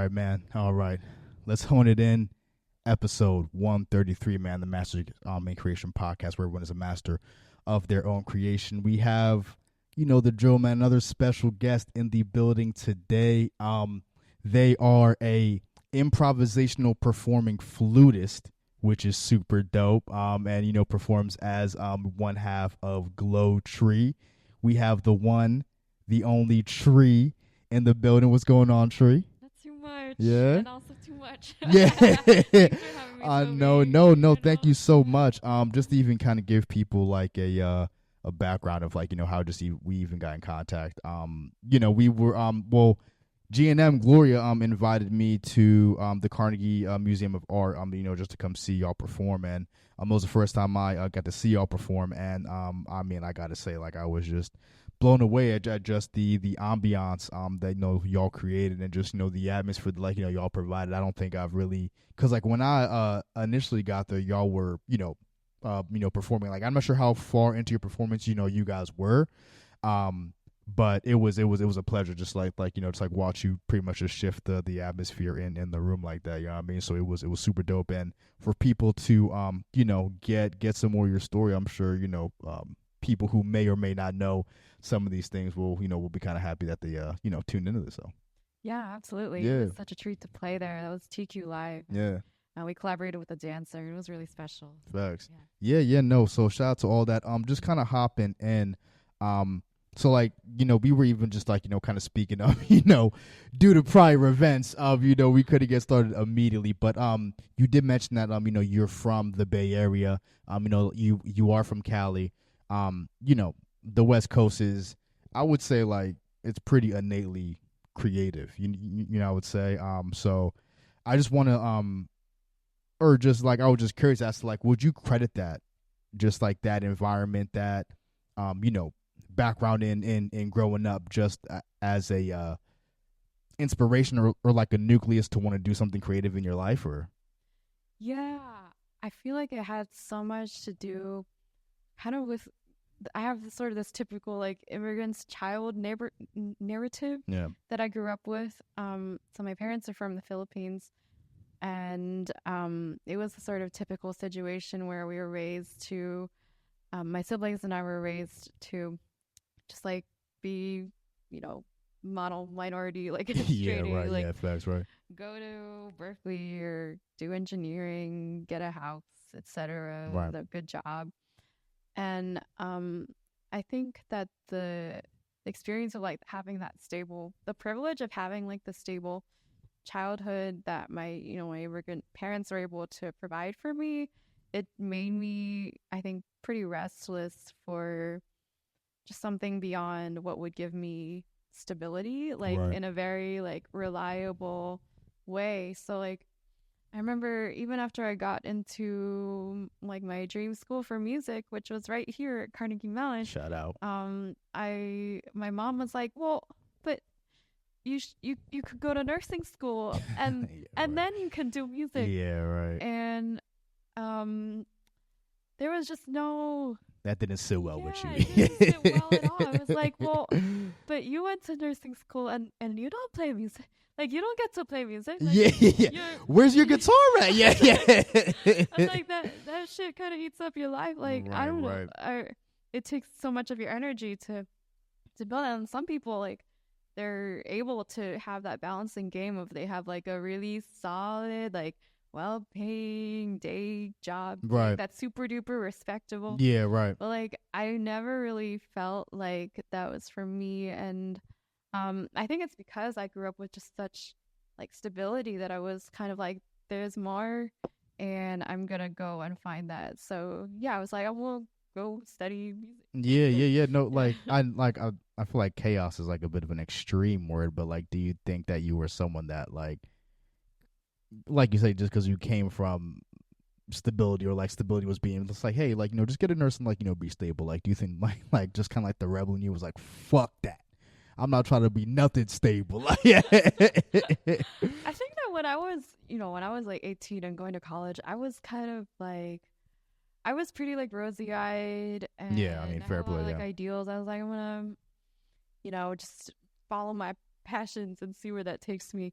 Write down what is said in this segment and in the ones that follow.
right, man. All right. Let's hone it in. Episode 133, man, the Master in Creation podcast, where everyone is a master of their own creation. We have, the drill, man, another special guest in the building today. They are a improvisational performing flutist, which is super dope, and performs as one half of GLO-TREE. We have the one, the only Tree in the building. What's going on, Tree? Not too much. Yeah. And also too much. Yeah. Thanks for having me, Toby. No. Thank you so much. Just to even kind of give people like a background of like how we even got in contact. We were G&M Gloria invited me to the Carnegie Museum of Art just to come see y'all perform, and it was the first time I got to see y'all perform, and I gotta say, like, I was just blown away at just the ambiance that y'all created, and just the atmosphere that, like, y'all provided. I don't think I've really, because like when I initially got there, y'all were performing. Like, I'm not sure how far into your performance you guys were, but it was a pleasure, just like watch you pretty much just shift the atmosphere in the room like that. You know what I mean? So it was super dope, and for people to get some more of your story, I'm sure people who may or may not know some of these things will be kind of happy that they tuned into this. So Yeah, absolutely. Yeah. It was such a treat to play there. That was TQ Live. yeah. We collaborated with a dancer. It was really special. Facts. Yeah. Yeah, no. So shout out to all that. Just kind of hopping in. So like, we were even just like, kind of speaking of, due to prior events of, we couldn't get started immediately. But you did mention that you're from the Bay Area. You are from Cali. The West Coast is, I would say, like, it's pretty innately creative. I would say. So I just want to or just like, I was just curious as to like, would you credit that, just like that environment, that background in growing up, just as a inspiration or like a nucleus to want to do something creative in your life? Or Yeah. I feel like it had so much to do kind of with, I have sort of this typical like immigrant's child narrative yeah. that I grew up with. So my parents are from the Philippines, and it was a sort of typical situation where we were raised to, my siblings and I were raised to just like be, model minority, like Yeah, straight A, right. like Yeah, facts, right. go to Berkeley or do engineering, get a house, etc. Right. A good job. And I think that the experience of like having that stable, the privilege of having like the stable childhood that my my immigrant parents were able to provide for me, it made me, I think, pretty restless for just something beyond what would give me stability, like Right. in a very like reliable way. So like I remember even after I got into like my dream school for music, which was right here at Carnegie Mellon, Shout out. my mom was like, well, but you could go to nursing school and Yeah, and right. then you can do music. Yeah, right. And there was just no, That didn't sit well with you. it didn't sit well at all. I was like, well, but you went to nursing school and you don't play music. Like, you don't get to play music. Like, yeah. Where's your guitar at? Yeah. I'm like, that shit kind of eats up your life. Like, I don't know. It takes so much of your energy to build it. And some people, like, they're able to have that balancing game of they have like a really solid, like, well-paying day job, Right. like, that's super duper respectable. Yeah, right. But like, I never really felt like that was for me. And I think it's because I grew up with just such like stability that I was kind of like, there's more, and I'm gonna go and find that. So yeah, I was like, I will go study music. Yeah. No, like I feel like chaos is like a bit of an extreme word, but like, do you think that you were someone that like you say, just because you came from stability, or like stability was being just like, hey, like, just get a nurse and like, be stable? Like, do you think like just kind of like the rebel in you was like, fuck that, I'm not trying to be nothing stable? Like, yeah. I think that when I was like 18 and going to college, I was kind of like, I was pretty like rosy-eyed, and Yeah, I mean, fair had a lot play, of, like, yeah. ideals. I was like, I'm gonna, just follow my passions and see where that takes me.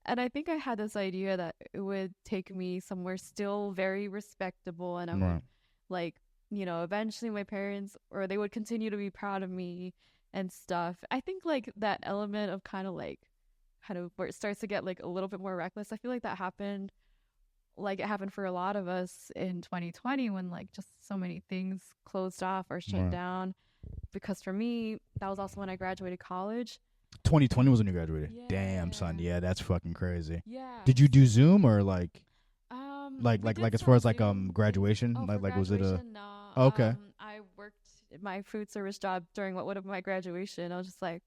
And I think I had this idea that it would take me somewhere still very respectable, and I would Right. like, eventually my parents, or they would continue to be proud of me and stuff. I think like that element of kind of where it starts to get like a little bit more reckless. I feel like that happened, like it happened for a lot of us in 2020, when like just so many things closed off or shut Right. down. Because for me, that was also when I graduated college. 2020 was when you graduated. Damn, son. Yeah. Yeah, that's fucking crazy. Yeah. Did you do So Zoom or like we did as far some as like Zoom things. graduation? Oh, for Like was it a graduation, no. okay? I worked my food service job during what would have been my graduation. I was just like,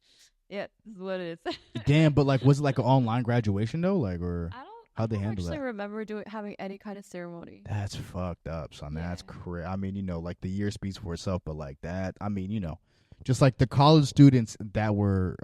yeah, this is what it is. Damn, but like was it like an online graduation though? Like or I how'd they don't handle actually that? remember having any kind of ceremony. That's fucked up, son. Yeah. That's crazy. I mean, like the year speaks for itself, but like that, I mean, just like the college students that were,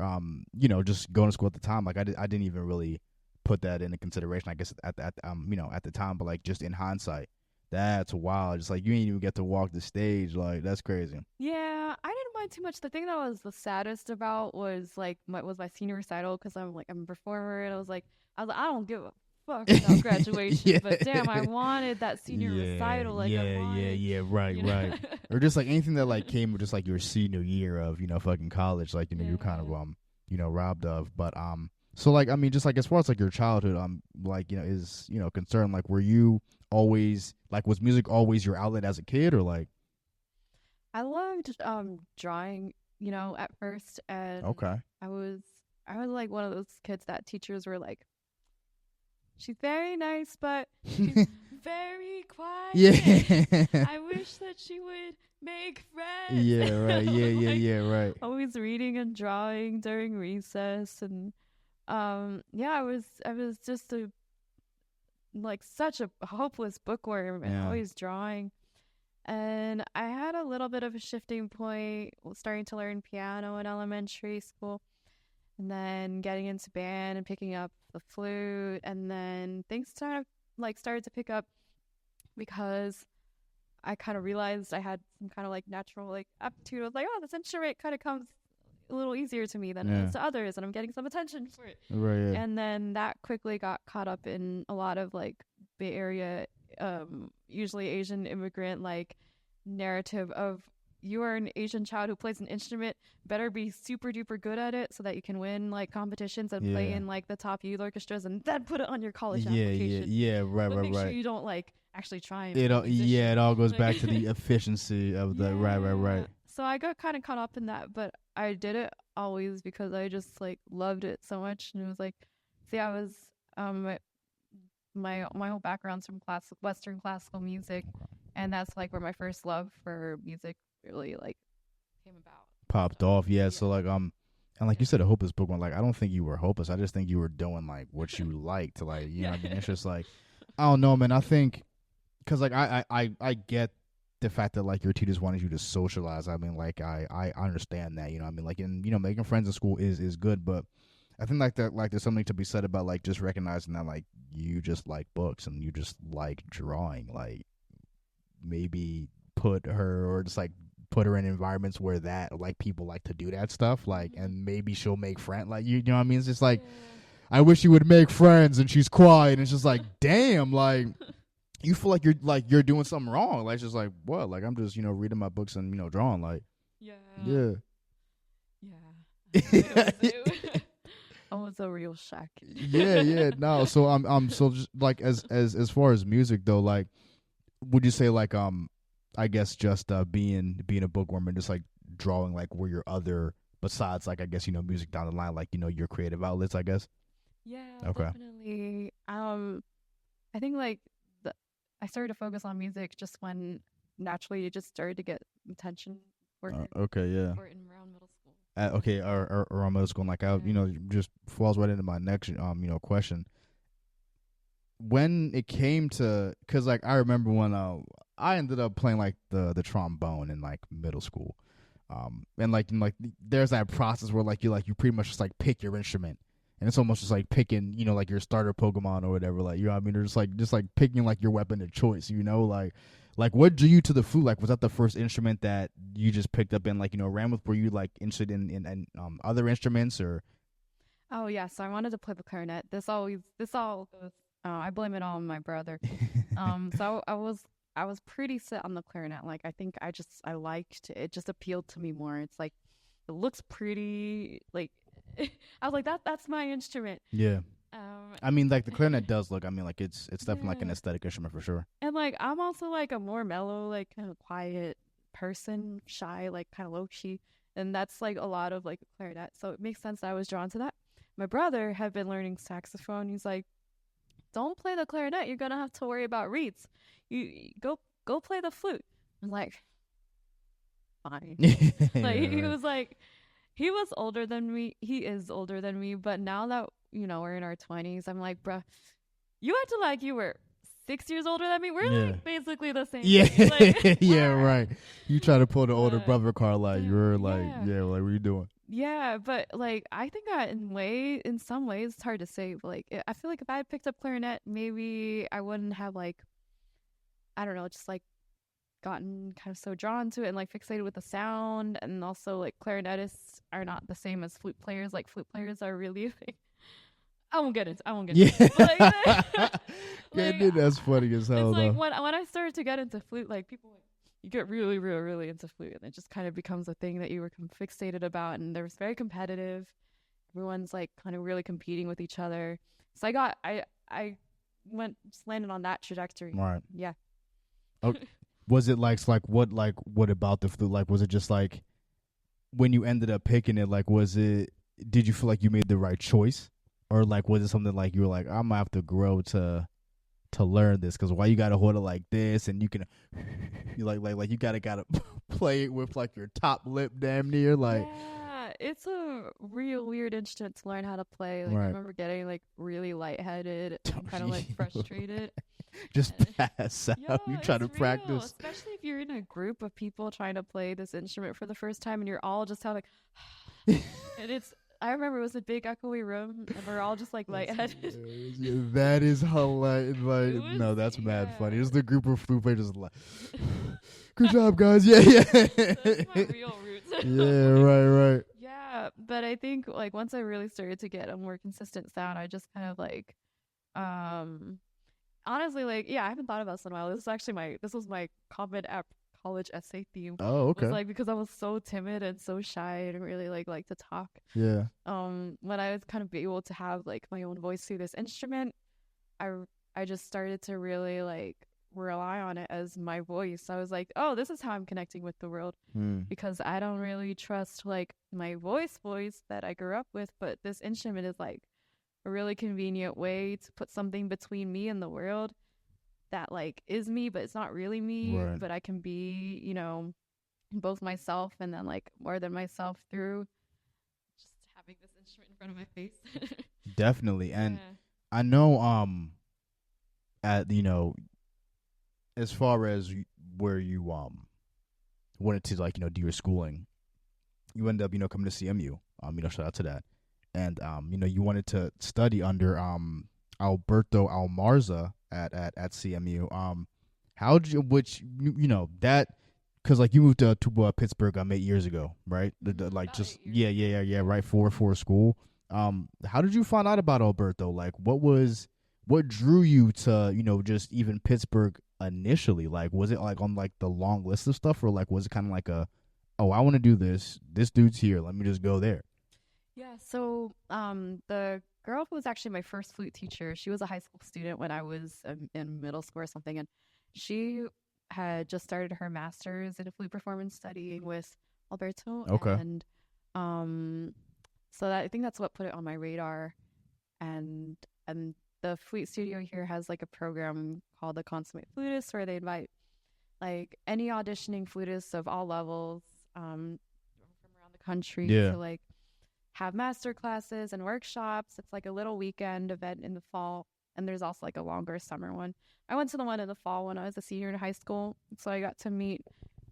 just going to school at the time. Like I didn't even really put that into consideration. I guess at the time, but like just in hindsight, that's wild. Just like you ain't even get to walk the stage. Like that's crazy. Yeah, I didn't mind too much. The thing that was the saddest about was like my senior recital, because I'm a performer, and I don't give a fuck about graduation, Yeah. but damn, I wanted that senior Yeah, recital. Like I yeah, yeah, wanted, yeah. Right, you know. right. Or just like anything that like came with just like your senior year of fucking college, like you're kind of Yeah. robbed of. But so like I mean, just like as far as like your childhood, like is concerned, like were you always like was music always your outlet as a kid or like I loved drawing, at first, and okay, I was I was like one of those kids that teachers were like, she's very nice, but she's very quiet. yeah, I wish that she would make friends. yeah, right, yeah, yeah, Like yeah, right, always reading and drawing during recess, and yeah, I was just a like such a hopeless bookworm, and yeah, always drawing. And I had a little bit of a shifting point, starting to learn piano in elementary school, and then getting into band and picking up the flute, and then things started to pick up, because I kind of realized I had some kind of like natural like aptitude. I was like, oh, this instrument kind of comes a little easier to me than it yeah, is to others, and I'm getting some attention for it. right, yeah, And then that quickly got caught up in a lot of like Bay Area, usually Asian immigrant like narrative of, you are an Asian child who plays an instrument, better be super duper good at it so that you can win like competitions and play yeah, in like the top youth orchestras, and then put it on your college yeah, yeah, application. yeah, right, But right, make sure right. you don't like actually try and It be a all, yeah, it musician. all goes Like back to the efficiency of the right, right, yeah. right. So I got kind of caught up in that, but I did it always because I just like loved it so much, and it was like, see, I was my whole background's from Western classical music, and that's like where my first love for music really like came about. Popped So off, yeah. yeah, So like and like you said, a hopeless book one. Like I don't think you were hopeless. I just think you were doing like what you liked. Like yeah, what I mean. It's just like I don't know, man. I think because like I get the fact that like your teachers wanted you to socialize. I mean, like I understand that. I mean, like in making friends in school is good, but I think like that like there's something to be said about like just recognizing that like you just like books and you just like drawing. Like maybe put her or just like put her in environments where that like people like to do that stuff like mm-hmm. and maybe she'll make friends like you know what I mean. It's just like Yeah. I wish you would make friends and she's quiet and it's just like damn like you feel like you're doing something wrong. Like it's just like what? Like I'm just reading my books and drawing. Like Yeah. yeah. Yeah. I was a real shack. Yeah, yeah. No, so so just like as far as music though, like would you say like I guess just being a bookworm and just like drawing like were your other besides like I guess music down the line like your creative outlets I guess. Yeah, Okay. definitely. I think like I started to focus on music just when naturally it just started to get attention for it, Okay, yeah. for it in around middle school. Okay, or around middle school, and like I, Yeah. just falls right into my next, question. When it came to, cause like I remember when I ended up playing like the trombone in like middle school, and like there's that process where like you pretty much just like pick your instrument, and it's almost just like picking like your starter Pokemon or whatever, like what I mean, or just like picking like your weapon of choice, like what drew you to the flute? Like was that the first instrument that you just picked up and like ran with? Were you like interested in other instruments or? Oh yeah, so I wanted to play the clarinet. This all goes. I blame it all on my brother. So I was pretty set on the clarinet. Like I think I liked it. It just appealed to me more. It's like it looks pretty. Like I was like that's my instrument. Yeah. Um, I mean, like the clarinet does look. I mean, like it's definitely like an yeah, aesthetic instrument for sure. and like I'm also like a more mellow, like kind of quiet person, shy, like kind of low key, and that's like a lot of like clarinet. So it makes sense that I was drawn to that. My brother had been learning saxophone. He's like, don't play the clarinet. You're gonna have to worry about reeds. You go play the flute. I'm like, fine. Like Yeah, he right. was like, he was older than me. He is older than me. But now that we're in our 20s, I'm like, bruh, you acted like you were 6 years older than me. We're Yeah. like basically the same Yeah, age. Like, yeah, right. You try to pull the older but brother card, like you're like, yeah. yeah, like what are you doing? Yeah, but like I think that in some ways it's hard to say. But like I feel like if I had picked up clarinet, maybe I wouldn't have like I don't know, just like gotten kind of so drawn to it and like fixated with the sound. And also like clarinetists are not the same as flute players. Like flute players are really like I won't get Yeah, into it. But like yeah, like dude, that's funny as it's hell like though. when I started to get into flute, like people like you get really, really, really into flute and it just kind of becomes a thing that you were fixated about and there's very competitive. Everyone's like kind of really competing with each other. So I went just landed on that trajectory. Right. Yeah. Oh, was it like what about the flute? Like was it just like when you ended up picking it? Like was it? Did you feel like you made the right choice, or like was it something like you were like I'm gonna have to grow to learn this? Because why you gotta hold it like this and you can you like you gotta play it with like your top lip damn near like Yeah, it's a real weird instrument to learn how to play. Like I right. remember getting like really lightheaded and kind of like frustrated. Just And pass yeah, out. You try it's to real, practice. especially if you're in a group of people trying to play this instrument for the first time and you're all just having and it's I remember it was a big echoey room and we're all just like That's lightheaded. hilarious. Yeah, that is hilarious. It Like, was no, that's mad yeah. funny. It's the group of flute players like, good job, guys. Yeah, yeah. That's my real roots. Yeah, Like, right, right. yeah, but I think like once I really started to get a more consistent sound, I just kind of like um honestly like yeah, I haven't thought about this in a while. This was my comment app college essay theme Oh, was okay. like because I was so timid and so shy and really like to talk. Yeah. When I was kind of be able to have like my own voice through this instrument, I I just started to really like rely on it as my voice. I was like, oh, this is how I'm connecting with the world Hmm. because I don't really trust like my voice that I grew up with, but this instrument is like a really convenient way to put something between me and the world that like is me, but it's not really me, Right. but I can be, both myself and then like more than myself through just having this instrument in front of my face. Definitely. And Yeah. I know, at as far as where you wanted to like do your schooling, you end up coming to CMU. Shout out to that. And you wanted to study under Alberto Almarza at CMU. How did you which that because like you moved to Pittsburgh 8 years ago, right? Like About just 8 years. yeah, right for school. How did you find out about Alberto? Like what drew you to just even Pittsburgh initially? Like was it like on like the long list of stuff, or like was it kind of like a oh I want to do this, this dude's here, let me just go there? Yeah, so the girl who was actually my first flute teacher, she was a high school student when I was in middle school or something, and she had just started her master's in flute performance studying with Alberto, Okay. and um, so that I think that's what put it on my radar, and and the flute studio here has like a program called the Consummate Flutist where they invite like any auditioning flutists of all levels from around the country Yeah. to like have master classes and workshops. It's like a little weekend event in the fall. And there's also like a longer summer one. I went to the one in the fall when I was a senior in high school. So I got to meet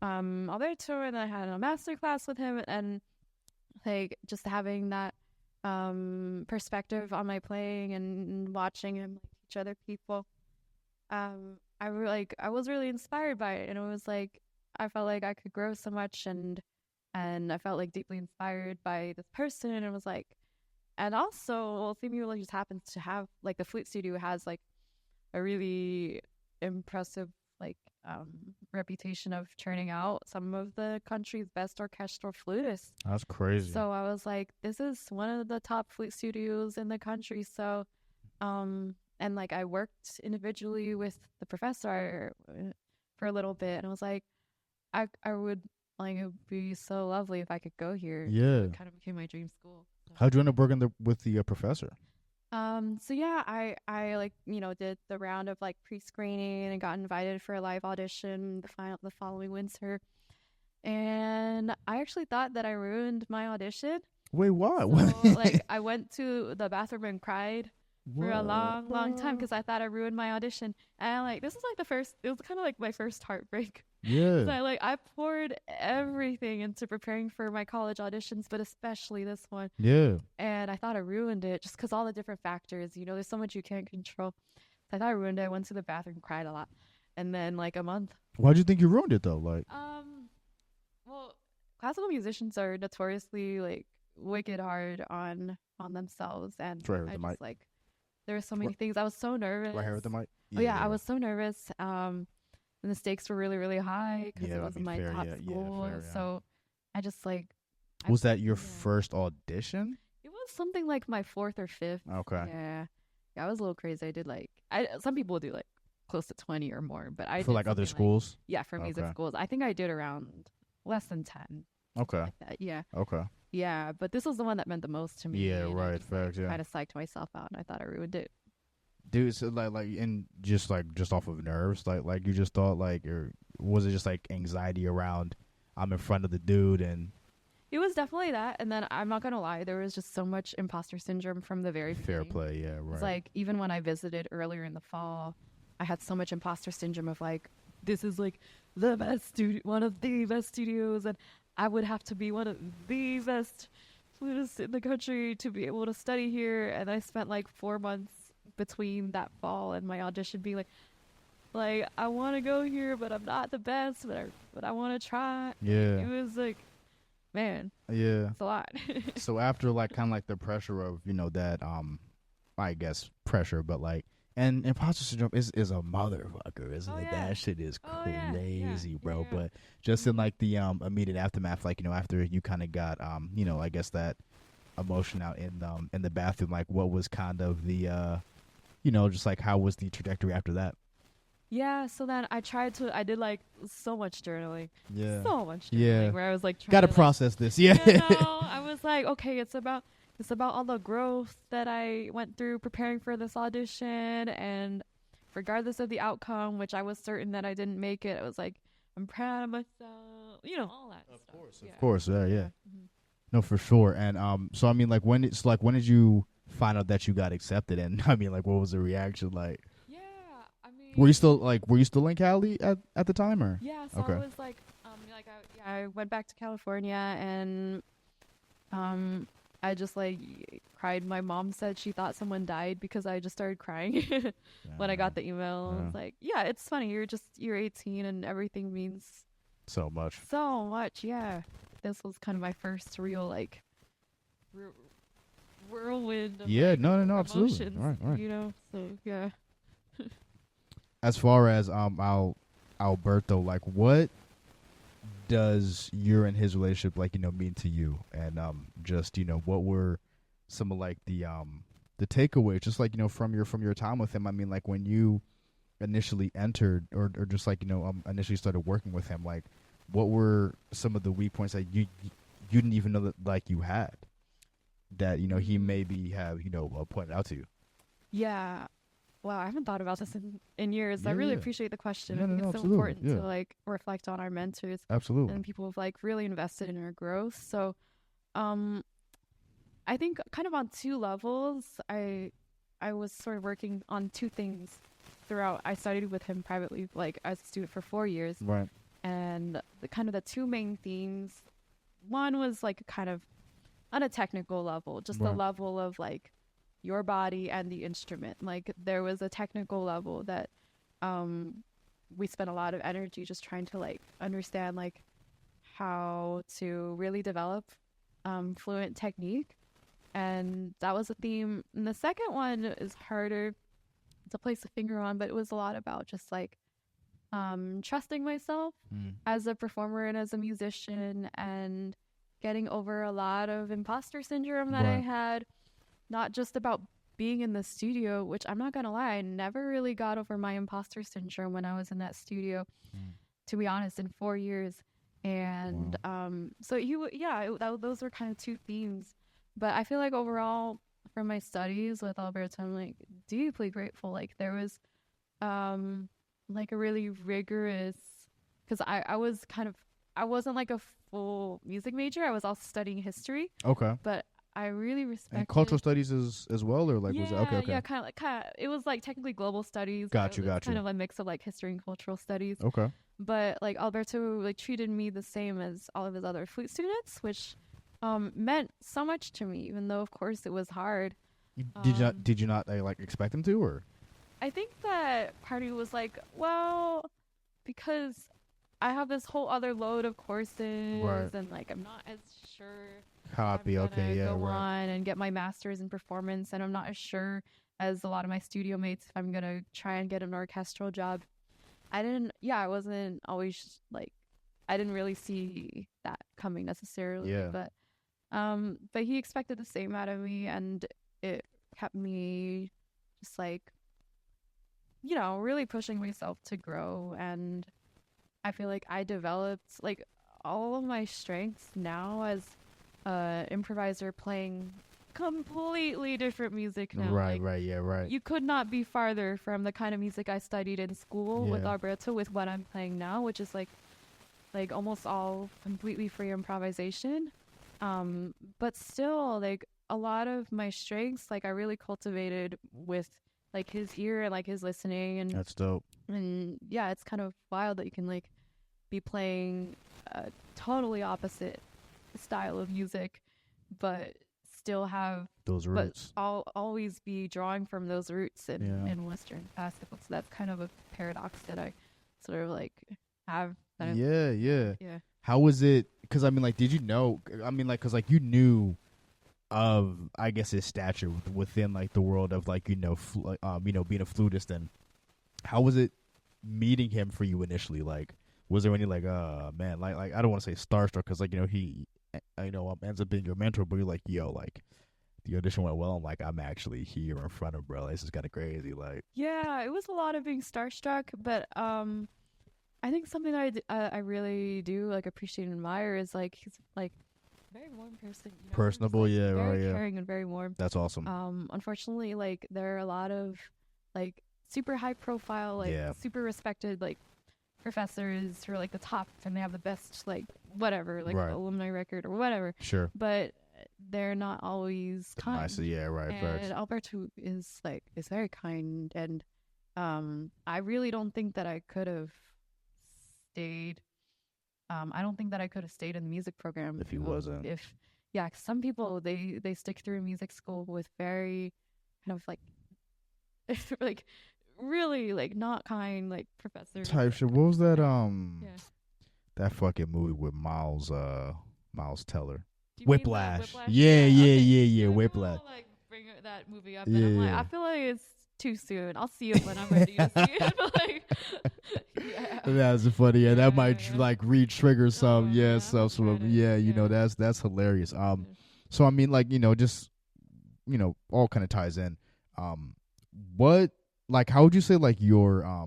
Alberto and I had a master class with him and like just having that perspective on my playing and watching him like teach other people. I was really inspired by it and it was like I felt like I could grow so much and I felt like deeply inspired by this person and it was like And also, well, Themula just happens to have like the flute studio has like a really impressive like reputation of churning out some of the country's best orchestral flutists. That's crazy. So I was like, this is one of the top flute studios in the country. So, and like I worked individually with the professor for a little bit, and I was like, I would like it would be so lovely if I could go here. Yeah. It kind of became my dream school. So. How'd you end up working with the professor? So yeah, I like, you know, did the round of like pre-screening and got invited for a live audition the following winter. And I actually thought that I ruined my audition. Wait, why? So, like, I went to the bathroom and cried for a long time because I thought I ruined my audition. And like, this was like it was kind of like my first heartbreak. Yeah. So I poured everything into preparing for my college auditions, but especially this one. Yeah. And I thought I ruined it just because all the different factors, you know, there's so much you can't control. So I thought I ruined it. I went to the bathroom, cried a lot. And then like a month. Why'd you think you ruined it though? Like, well, classical musicians are notoriously like wicked hard on themselves, and right here with I the just mic. like there were so many things. I was so nervous. Right here with the mic. Oh yeah, I was so nervous. And the stakes were really, really high because it was my top school. fair, So I just like. Was that your first audition? It was something like my fourth or fifth. Okay. Yeah, I was a little crazy. I did like some people do like close to 20 or more, but I for like other schools. Yeah, for music schools. I think I did around less than 10. Okay. Like that. Yeah. Okay. Yeah, but this was the one that meant the most to me. Yeah, right. Facts. Yeah. Kind of psyched myself out, and I thought I ruined it. Dude, so like, and just off of nerves, like you just thought, like, or was it just like anxiety around I'm in front of the dude? And it was definitely that, and then I'm not gonna lie, there was just so much imposter syndrome from the very fair beginning. play, yeah, right. It's like even when I visited earlier in the fall, I had so much imposter syndrome of like, this is like the best studio, one of the best studios, and I would have to be one of the best flutists in the country to be able to study here. And I spent like 4 months between that fall and my audition being like I want to go here, but I'm not the best, but I want to try. Yeah. It was like, man. Yeah. It's a lot. So after like kind of like the pressure of, you know, that I guess pressure, but like, and imposter syndrome is a motherfucker, isn't it? Yeah. That shit is crazy, yeah. bro. But just in like the immediate aftermath, like, you know, after you kind of got you know, I guess that emotion out in the bathroom, like what was kind of the you know, just like how was the trajectory after that? Yeah, so then I did like so much journaling. Yeah. So much journaling. Yeah. Where I was like, gotta process this. Yeah. You know, I was like, okay, it's about all the growth that I went through preparing for this audition, and regardless of the outcome, which I was certain that I didn't make it, I was like, I'm proud of myself. You know, all that stuff. Of course, yeah. Mm-hmm. No, for sure. And so I mean, like when did you find out that you got accepted? And I mean, like, what was the reaction like? Yeah, I mean, were you still in Cali at the time, or? Yeah, so I was like I went back to California, and I just like cried. My mom said she thought someone died because I just started crying when I got the email. It's like, yeah, it's funny. You're 18 and everything means so much. So much, yeah. This was kind of my first real like whirlwind of no, absolutely. Right. You know, so yeah. As far as Alberto, like, what does your and his relationship, like, you know, mean to you? And just, you know, what were some of like the takeaways, just like, you know, from your time with him? I mean, like, when you initially entered or just like, you know, initially started working with him, like, what were some of the weak points that you didn't even know that like you had, that, you know, he maybe have, you know, pointed out to you? Yeah. Wow, I haven't thought about this in years. I really appreciate the question. I think it's so absolutely. important to like reflect on our mentors. Absolutely. And people have like really invested in our growth. So I think kind of on two levels, I was sort of working on two things throughout. I studied with him privately, like as a student for 4 years. Right. And the two main themes, one was like kind of on a technical level, just the level of like your body and the instrument. Like there was a technical level that we spent a lot of energy just trying to like understand like how to really develop fluent technique. and that was a theme. And the second one is harder to place a finger on, but it was a lot about just like trusting myself as a performer and as a musician, and getting over a lot of imposter syndrome that I had, not just about being in the studio, which I'm not gonna lie, I never really got over my imposter syndrome when I was in that studio, to be honest, in 4 years. And so those were kind of two themes. But I feel like overall, from my studies with Alberto, I'm like deeply grateful. Like there was like a really rigorous, because I wasn't like a full music major. I was also studying history. Okay. But I really respected. And cultural studies as well, or like was it okay? Yeah, kind of. It was like technically global studies. Got you. Kind of a mix of like history and cultural studies. Okay. But like Alberto like treated me the same as all of his other flute students, which meant so much to me, even though of course it was hard. Did you not like expect him to, or? I think that part of me was like, well, because I have this whole other load of courses, and like I'm not as sure Copy. Okay. Yeah. Go on and get my master's in performance, and I'm not as sure as a lot of my studio mates if I'm gonna try and get an orchestral job. I wasn't always like, I didn't really see that coming necessarily. Yeah. But he expected the same out of me, and it kept me just like, really pushing myself to grow. And I feel like I developed like all of my strengths now as improviser, playing completely different music now. Right. You could not be farther from the kind of music I studied in school with Alberto with what I'm playing now, which is like almost all completely free improvisation. But still, like a lot of my strengths, like I really cultivated with like his ear and like his listening, and that's dope. And yeah, it's kind of wild that you can like be playing a totally opposite style of music, but still have those roots. But I'll always be drawing from those roots in Western classical. So that's kind of a paradox that I sort of like have. Yeah. How was it? Because I mean, like, did you know? I mean, like, because like you knew of, I guess, his stature within like the world of like being a flutist. And how was it meeting him for you initially? Like, was there any like, man, like I don't want to say starstruck, because like he, ends up being your mentor, but you're like, yo, like the audition went well. I'm like, I'm actually here in front of bro. This is kind of crazy. Like, yeah, it was a lot of being starstruck, but I think something that I really do like appreciate and admire is like he's like very warm person, personable, like, yeah, very right, caring and very warm. That's awesome. Unfortunately, like there are a lot of like super high profile, like super respected like professors who are like the top and they have the best like whatever, like alumni record or whatever. Sure. But they're not always kind. I see, yeah, right. And Alberto is very kind, and I really don't think that I could have stayed. I don't think that I could have stayed in the music program if he wasn't. Cause some people they stick through music school with very kind of like like really like not kind like professors type shit. What was that that fucking movie with Miles Teller? Whiplash. Yeah. Whiplash. Like bring that movie up, and I'm like, I feel like it's too soon. I'll see it when I'm ready to see it. But like, that's funny. Yeah, that might like re-trigger some. That's hilarious. So I mean, like just all kind of ties in. What, like, how would you say like your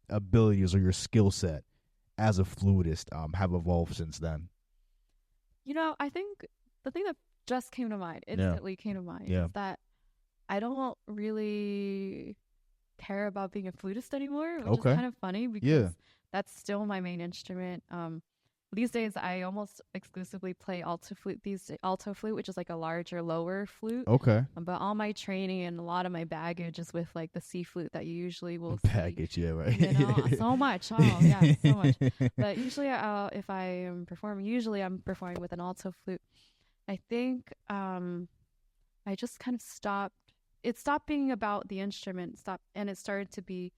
abilities or your skill set as a flutist have evolved since then? I think the thing that just came to mind, instantly came to mind, is that I don't really care about being a flutist anymore, which is kind of funny because that's still my main instrument. These days, I almost exclusively play alto flute. Alto flute, which is like a larger, lower flute. Okay. But all my training and a lot of my baggage is with like the C flute that you usually will see. Baggage, yeah, right. So much. Oh, yeah, so much. But usually, if I am performing, I'm performing with an alto flute. I think I just kind of stopped. It stopped being about the instrument, and it started to be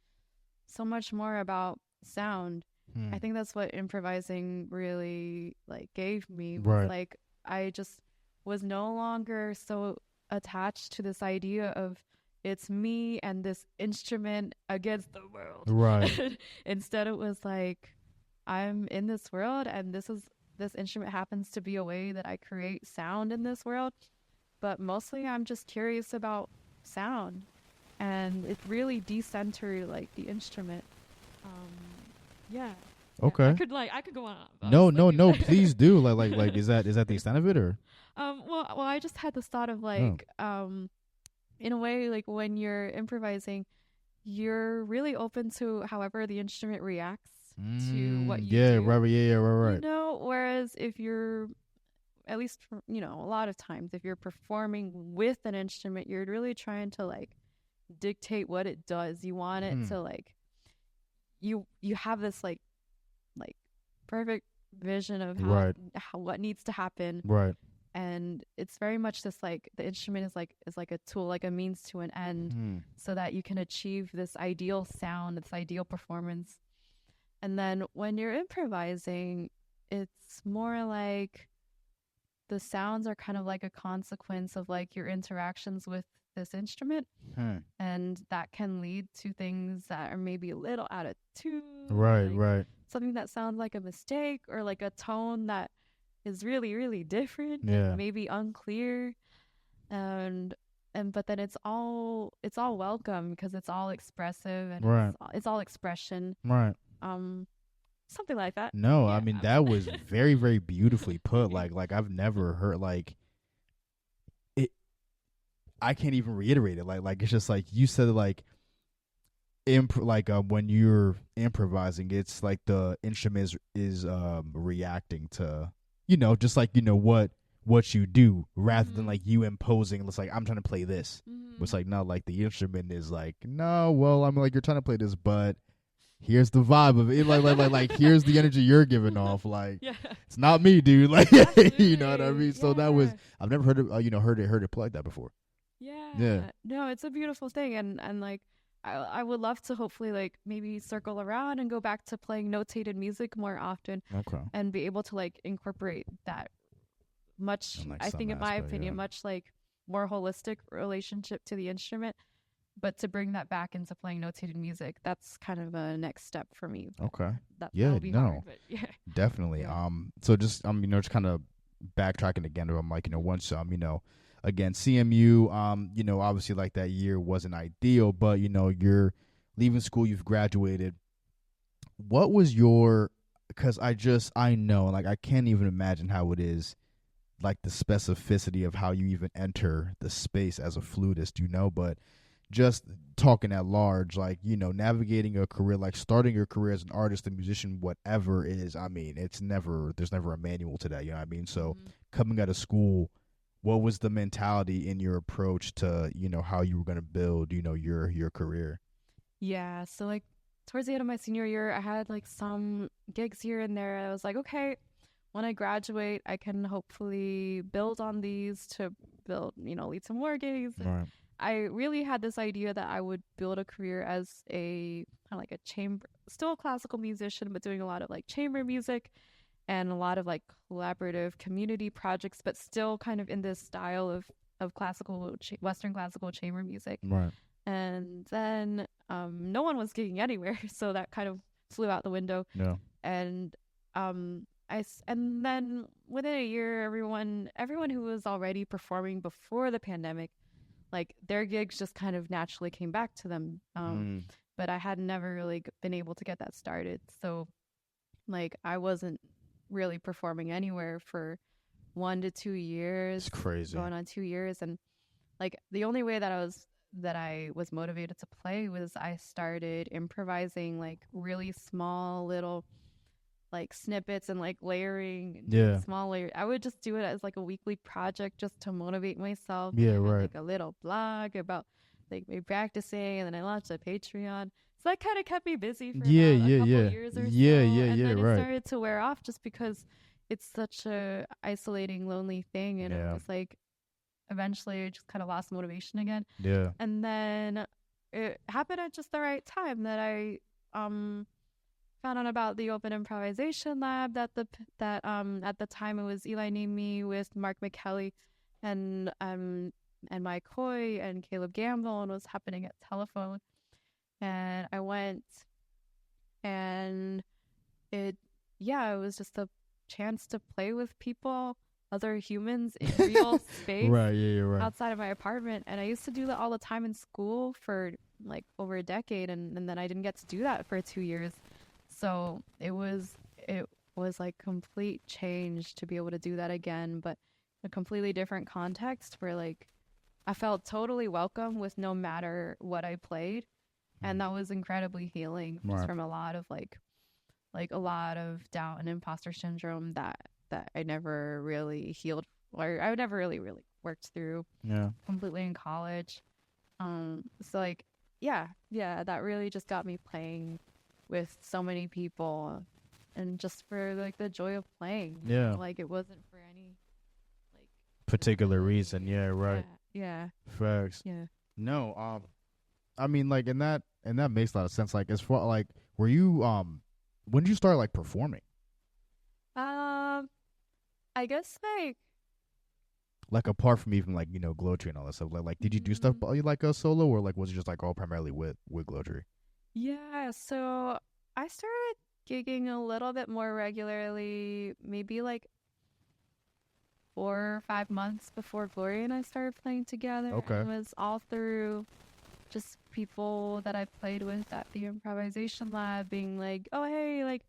so much more about sound. I think that's what improvising really like gave me. Was, like I just was no longer so attached to this idea of it's me and this instrument against the world. Right. Instead, it was like I'm in this world, and this instrument happens to be a way that I create sound in this world. But mostly, I'm just curious about sound, and it really decentered like the instrument. Um, yeah, yeah. Okay. I could go on. No, Honestly. no, no. Please do. Like. Is that the extent of it, or? Well, I just had this thought of Oh. like, in a way, like when you're improvising, you're really open to however the instrument reacts to what you Yeah. do. Right. Yeah. Right. Whereas if you're, at least for, a lot of times, if you're performing with an instrument, you're really trying to like dictate what it does. You want it to like, you have this like perfect vision of how what needs to happen. Right. And it's very much this like the instrument is like a tool, like a means to an end, so that you can achieve this ideal sound, this ideal performance. And then when you're improvising, it's more like the sounds are kind of like a consequence of like your interactions with this instrument. And that can lead to things that are maybe a little out of tune. Right. Like Right. something that sounds like a mistake, or like a tone that is really, really different, Yeah. maybe unclear. And but then it's all welcome because it's all expressive, and Right. it's all expression. Right. Um Something like that. No, Yeah. I mean that was very, very beautifully put. Like I've never heard like it. I can't even reiterate it. Like it's just like you said. Like when you're improvising, it's like the instrument is reacting to just like what you do, rather than like you imposing. It's like I'm trying to play this. It's like no, like the instrument is like no. Well, I'm like you're trying to play this, but here's the vibe of it. Like here's the energy you're giving off. Like it's not me, dude. Like you know what I mean. So that was I've never heard it. Heard it play like that before. Yeah. No, it's a beautiful thing, and like I would love to hopefully like maybe circle around and go back to playing notated music more often. Okay. And be able to like incorporate that much, like I think, in my opinion, yeah. much like more holistic relationship to the instrument. But to bring that back into playing notated music, that's kind of a next step for me. Okay. That Yeah. will be No. hard, but yeah. Definitely. Yeah. So just just kind of backtracking again. I'm like once again CMU obviously like that year wasn't ideal, but you're leaving school, you've graduated. What was your? Because I know, like I can't even imagine how it is, like the specificity of how you even enter the space as a flutist, but just talking at large, like navigating a career, like starting your career as an artist, a musician, whatever it is. I mean, there's never a manual to that. You know what I mean? So coming out of school, what was the mentality in your approach to how you were going to build your career? Yeah, so like towards the end of my senior year, I had like some gigs here and there. I was like, okay, when I graduate, I can hopefully build on these to build, lead some more gigs. Right. I really had this idea that I would build a career as a kind of like a chamber, still a classical musician, but doing a lot of like chamber music and a lot of like collaborative community projects, but still kind of in this style of classical, Western classical chamber music. Right. And then no one was gigging anywhere, so that kind of flew out the window. No. And and then within a year, everyone who was already performing before the pandemic, like their gigs just kind of naturally came back to them. But I had never really been able to get that started. So like I wasn't really performing anywhere for 1 to 2 years. It's crazy. Going on 2 years. And like the only way that I was motivated to play was I started improvising like really small little like snippets and like layering small layers. I would just do it as like a weekly project just to motivate myself. Yeah, I had, right. like a little blog about like me practicing, and then I launched a Patreon. So that kind of kept me busy for about a couple years or so. And then it started to wear off just because it's such a isolating, lonely thing, and it was like eventually I just kind of lost motivation again. Yeah. And then it happened at just the right time that I found out about the Open Improvisation Lab that at the time it was Eli Nimi with Mark McKelly, and Mike Hoy and Caleb Gamble, and was happening at Telephone. And I went, and it yeah, it was just a chance to play with people, other humans in real space Right. Yeah. You're right. outside of my apartment. And I used to do that all the time in school for like over a decade, and then I didn't get to do that for 2 years. So it was like complete change to be able to do that again, but a completely different context where like I felt totally welcome with no matter what I played. And that was incredibly healing just Right. from a lot of like a lot of doubt and imposter syndrome that I never really healed, or I never really worked through Yeah. completely in college. So like yeah, that really just got me playing with so many people, and just for like the joy of playing, Yeah. like it wasn't for any like Particular reason. visibility. Yeah. Right. Yeah, Facts. yeah. No. I mean, like, and that makes a lot of sense. Like, as far like, were you when did you start like performing? Um, I guess Like, apart from even like GLO-TREE and all that stuff. Like, did you do stuff mm, like a solo, or like was it just like all primarily with GLO-TREE? yeah. So I started gigging a little bit more regularly, maybe like 4 or 5 months before Gloria and I started playing together, and Okay. it was all through just people that I played with at the improvisation lab being like, "Oh, hey, like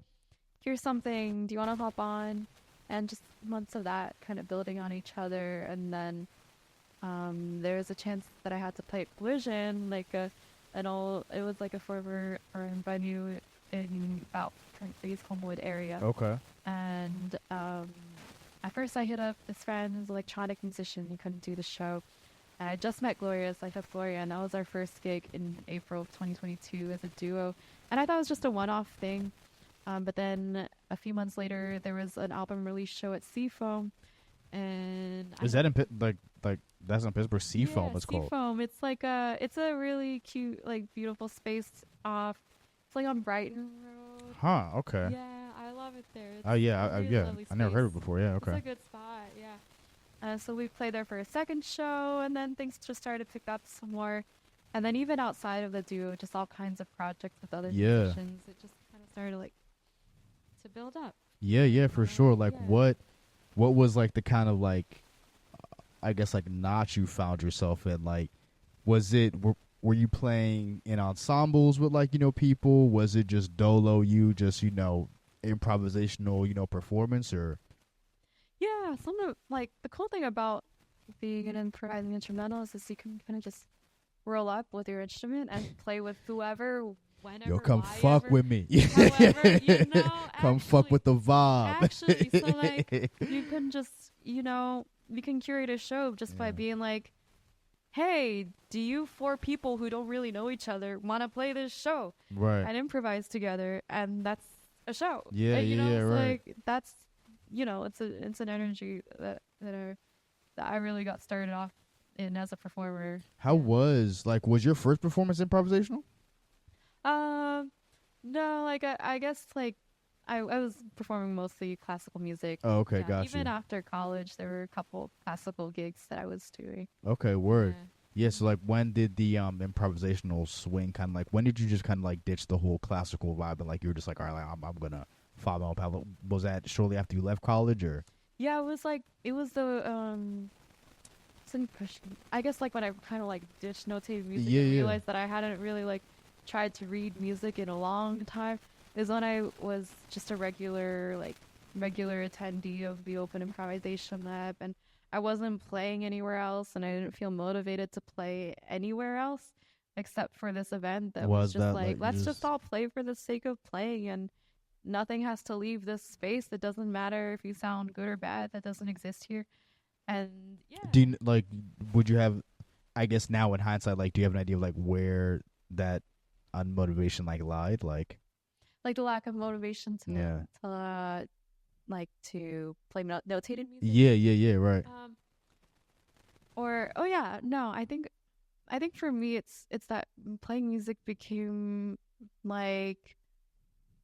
here's something. Do you want to hop on?" And just months of that kind of building on each other, and then there was a chance that I had to play at Collision, like it was like a former or venue in about the East Homewood area. Okay. And at first I hit up this friend who's an electronic musician. He couldn't do the show. And I just met Gloria, so I hit Gloria, and that was our first gig in April of 2022 as a duo. And I thought it was just a one-off thing. But then a few months later, there was an album release show at Seafoam, and I Is had that in like that's in Pittsburgh? Seafoam, yeah, it's called. Seafoam. It's a really cute, like beautiful space off. It's like on Brighton Road. Huh. Okay. Yeah, I love it there. Oh It's yeah. a really Yeah. lovely I never heard space. of it before. Yeah. It's Okay. a good spot. Yeah. So we played there for a second show, and then things just started to pick up some more. And then even outside of the duo, just all kinds of projects with other Yeah. musicians. It just kind of started like to build up. Yeah. Yeah. For sure. Like, Yeah. what was like the kind of like, I guess, like, notch you found yourself in? Like, was it were you playing in ensembles with like people? Was it just dolo, you just improvisational performance, or? Yeah, some of like the cool thing about being an improvising instrumentalist is you can kind of just roll up with your instrument and play with whoever, Yo, whenever, come fuck whyever, with me. however, Come fuck with the actually, so like vibe. you can just, you can curate a show just by Yeah. being like, hey, do you four people who don't really know each other want to play this show Right. and improvise together? And that's a show. Yeah, yeah, It's right. like that's, it's an energy that I really got started off in as a performer. How was your first performance improvisational? Um, no, like I guess like I was performing mostly classical music. Oh, okay, Yeah, got even you. after college, there were a couple classical gigs that I was doing. Okay, word. Yeah. Yeah, so like when did the improvisational swing kind of like when did you just kind of like ditch the whole classical vibe and like you were just like, all right, like, I'm gonna follow my path? Was that shortly after you left college, or? Yeah, it was like it was the I guess like when I kind of like ditched notated music Yeah, and yeah. realized that I hadn't really like tried to read music in a long time is when I was just a regular attendee of the Open Improvisation Lab, and I wasn't playing anywhere else, and I didn't feel motivated to play anywhere else except for this event that was Was just that like, like you let's just just all play for the sake of playing, and nothing has to leave this space. It doesn't matter if you sound good or bad. That doesn't exist here. And do yeah, you, like would you have, I guess now in hindsight, like do you have an idea of like where that unmotivation like lied, like? like the lack of motivation Yeah. to play notated music. Yeah, yeah, yeah, right. Or oh yeah, no, I think for me it's that playing music became like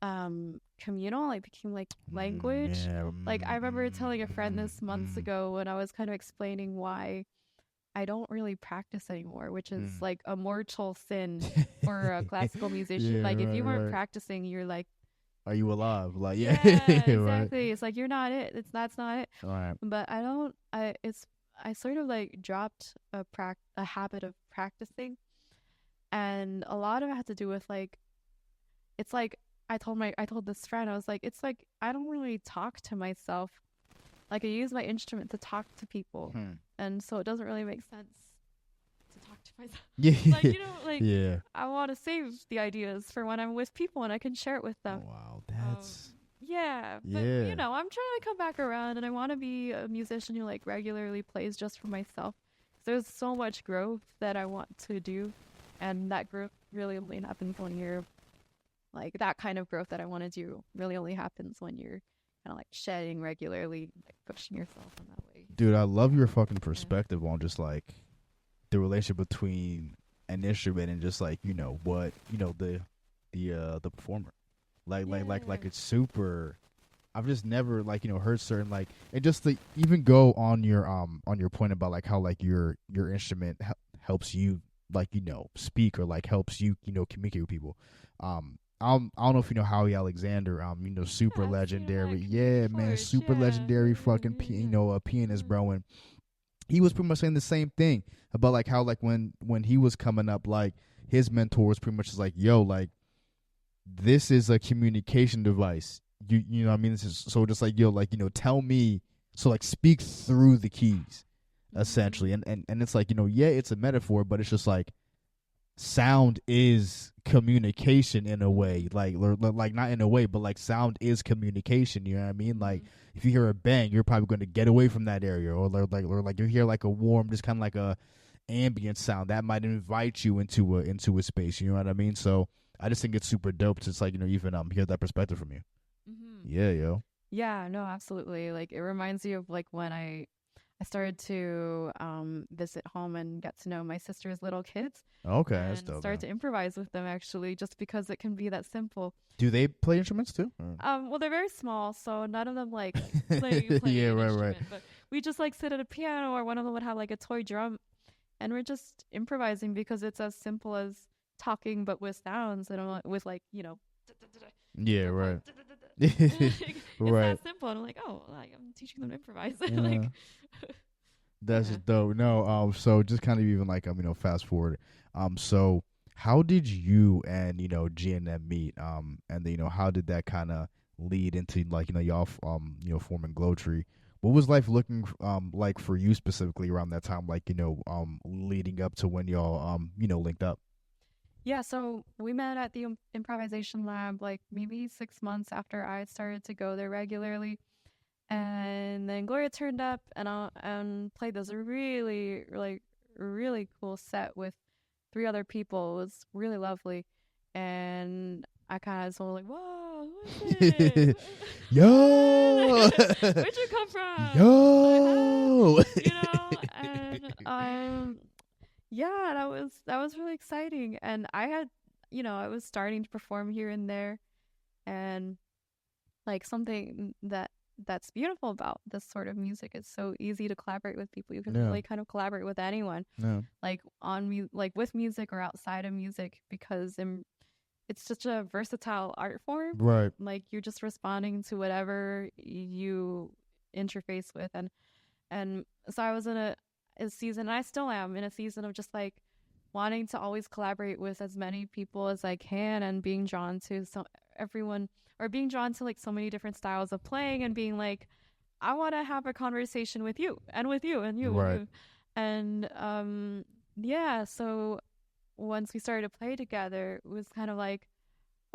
communal, like became like language. Yeah. Like I remember telling a friend this months ago when I was kind of explaining why I don't really practice anymore, which is like a mortal sin for a classical musician. Yeah, Like if right, you weren't right. practicing, you're like, Are you alive? Like, yeah, yeah, right. exactly. It's like you're not it. It's that's not it. All right. But I don't. I sort of like dropped a habit of practicing, and a lot of it had to do with like it's like I told this friend I was like it's like I don't really talk to myself. Like I use my instrument to talk to people, and so it doesn't really make sense to talk to myself. Yeah. Like like Yeah. I want to save the ideas for when I'm with people and I can share it with Oh, them. wow. Um, That's yeah, but yeah. I'm trying to come back around, and I want to be a musician who like regularly plays just for myself. There's so much growth that I want to do, and that growth really only happens when you're like that kind of growth that I want to do really only happens when you're kind of like shedding regularly, like pushing yourself in that way. Dude, I love your fucking Yeah. perspective on just like the relationship between an instrument and just like, what, the performer. Like it's super. I've just never like heard certain like and just to even go on your point about like how like your instrument helps you like speak or like helps you communicate with people. I don't know if you know Howie Alexander. Super Yeah, I've seen legendary. that community Yeah, man, forge. super Yeah, legendary yeah, fucking yeah, yeah. pianist, Mm. bro. And he was pretty much saying the same thing about like how like when he was coming up, like his mentor was pretty much just like, yo, like this is a communication device. You know what I mean? This is so just like yo, like tell me, so like speak through the keys, essentially. Mm-hmm. And it's like yeah, it's a metaphor, but it's just like sound is communication in a way, like not in a way, but like sound is communication. You know what I mean? Like Mm-hmm. if you hear a bang, you're probably going to get away from that area, or like you hear like a warm, just kind of like a ambient sound that might invite you into a space. You know what I mean? So I just think it's super dope to just like even hear that perspective from you. Mm-hmm. Yeah, yo. Yeah, no, absolutely. Like it reminds you of like when I started to visit home and get to know my sister's little kids Okay, that's and dope, started man. to improvise with them actually just because it can be that simple. Do they play instruments too? Well, they're very small, so none of them like play Yeah, an right, right. instrument, but we just like sit at a piano or one of them would have like a toy drum and we're just improvising because it's as simple as talking but with sounds and with like, Yeah, right. it's Right. that simple and I'm like, oh, like I'm teaching them to improvise. Yeah. Like That's yeah. just dope. No, so just kind of even like fast forward. So how did you and GNM meet? And then how did that kind of lead into like y'all forming GLO-TREE? What was life looking like for you specifically around that time? Like leading up to when y'all linked up. Yeah, so we met at the improvisation lab like maybe 6 months after I had started to go there regularly. And then Gloria turned up and played this really, like, really cool set with three other people. It was really lovely. And I kind of was like, whoa, who is it? Yo, Where'd you come from? Like, huh? yo. And yeah, that was really exciting. And I had, I was starting to perform here and there, and like something that's beautiful about this sort of music. It's so easy to collaborate with people. You can Yeah, really kind of collaborate with anyone, yeah, like like with music or outside of music, because it's such a versatile art form. right. Like you're just responding to whatever you interface with, and so I was in a season, and I still am in a season of just like wanting to always collaborate with as many people as I can and being drawn to everyone or being drawn to like so many different styles of playing and being like I want to have a conversation with you and with you and you and Right. you. And yeah, so once we started to play together, it was kind of like,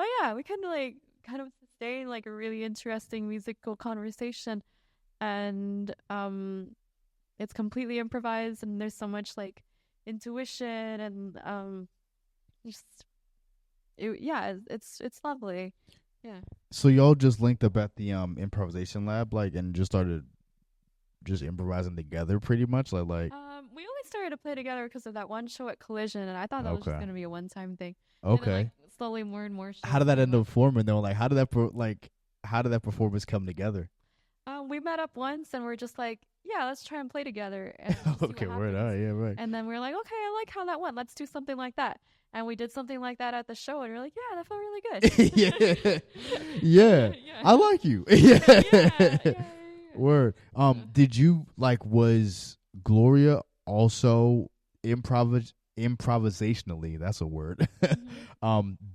oh yeah, we can like kind of sustain like a really interesting musical conversation. And it's completely improvised and there's so much like intuition and just yeah, it's lovely. Yeah. So y'all just linked up at the improvisation lab, like, and just started just improvising together, pretty much, like. We only started to play together because of that one show at Collision, and I thought that was just Okay. gonna be a one-time thing. And then like Okay. slowly more and more How shows did that came end up. up forming though? Like, how did that performance come together? We met up once and we're just like, yeah, let's try and play together and just see what Okay, word. All happens. right, yeah, right. And then we're like, okay, I like how that went. Let's do something like that. And we did something like that at the show, and we're like, yeah, that felt really Yeah, good. yeah. Yeah. I like you. Yeah, Yeah. yeah, yeah. Word. Did you like was Gloria also improvisationally? That's a word.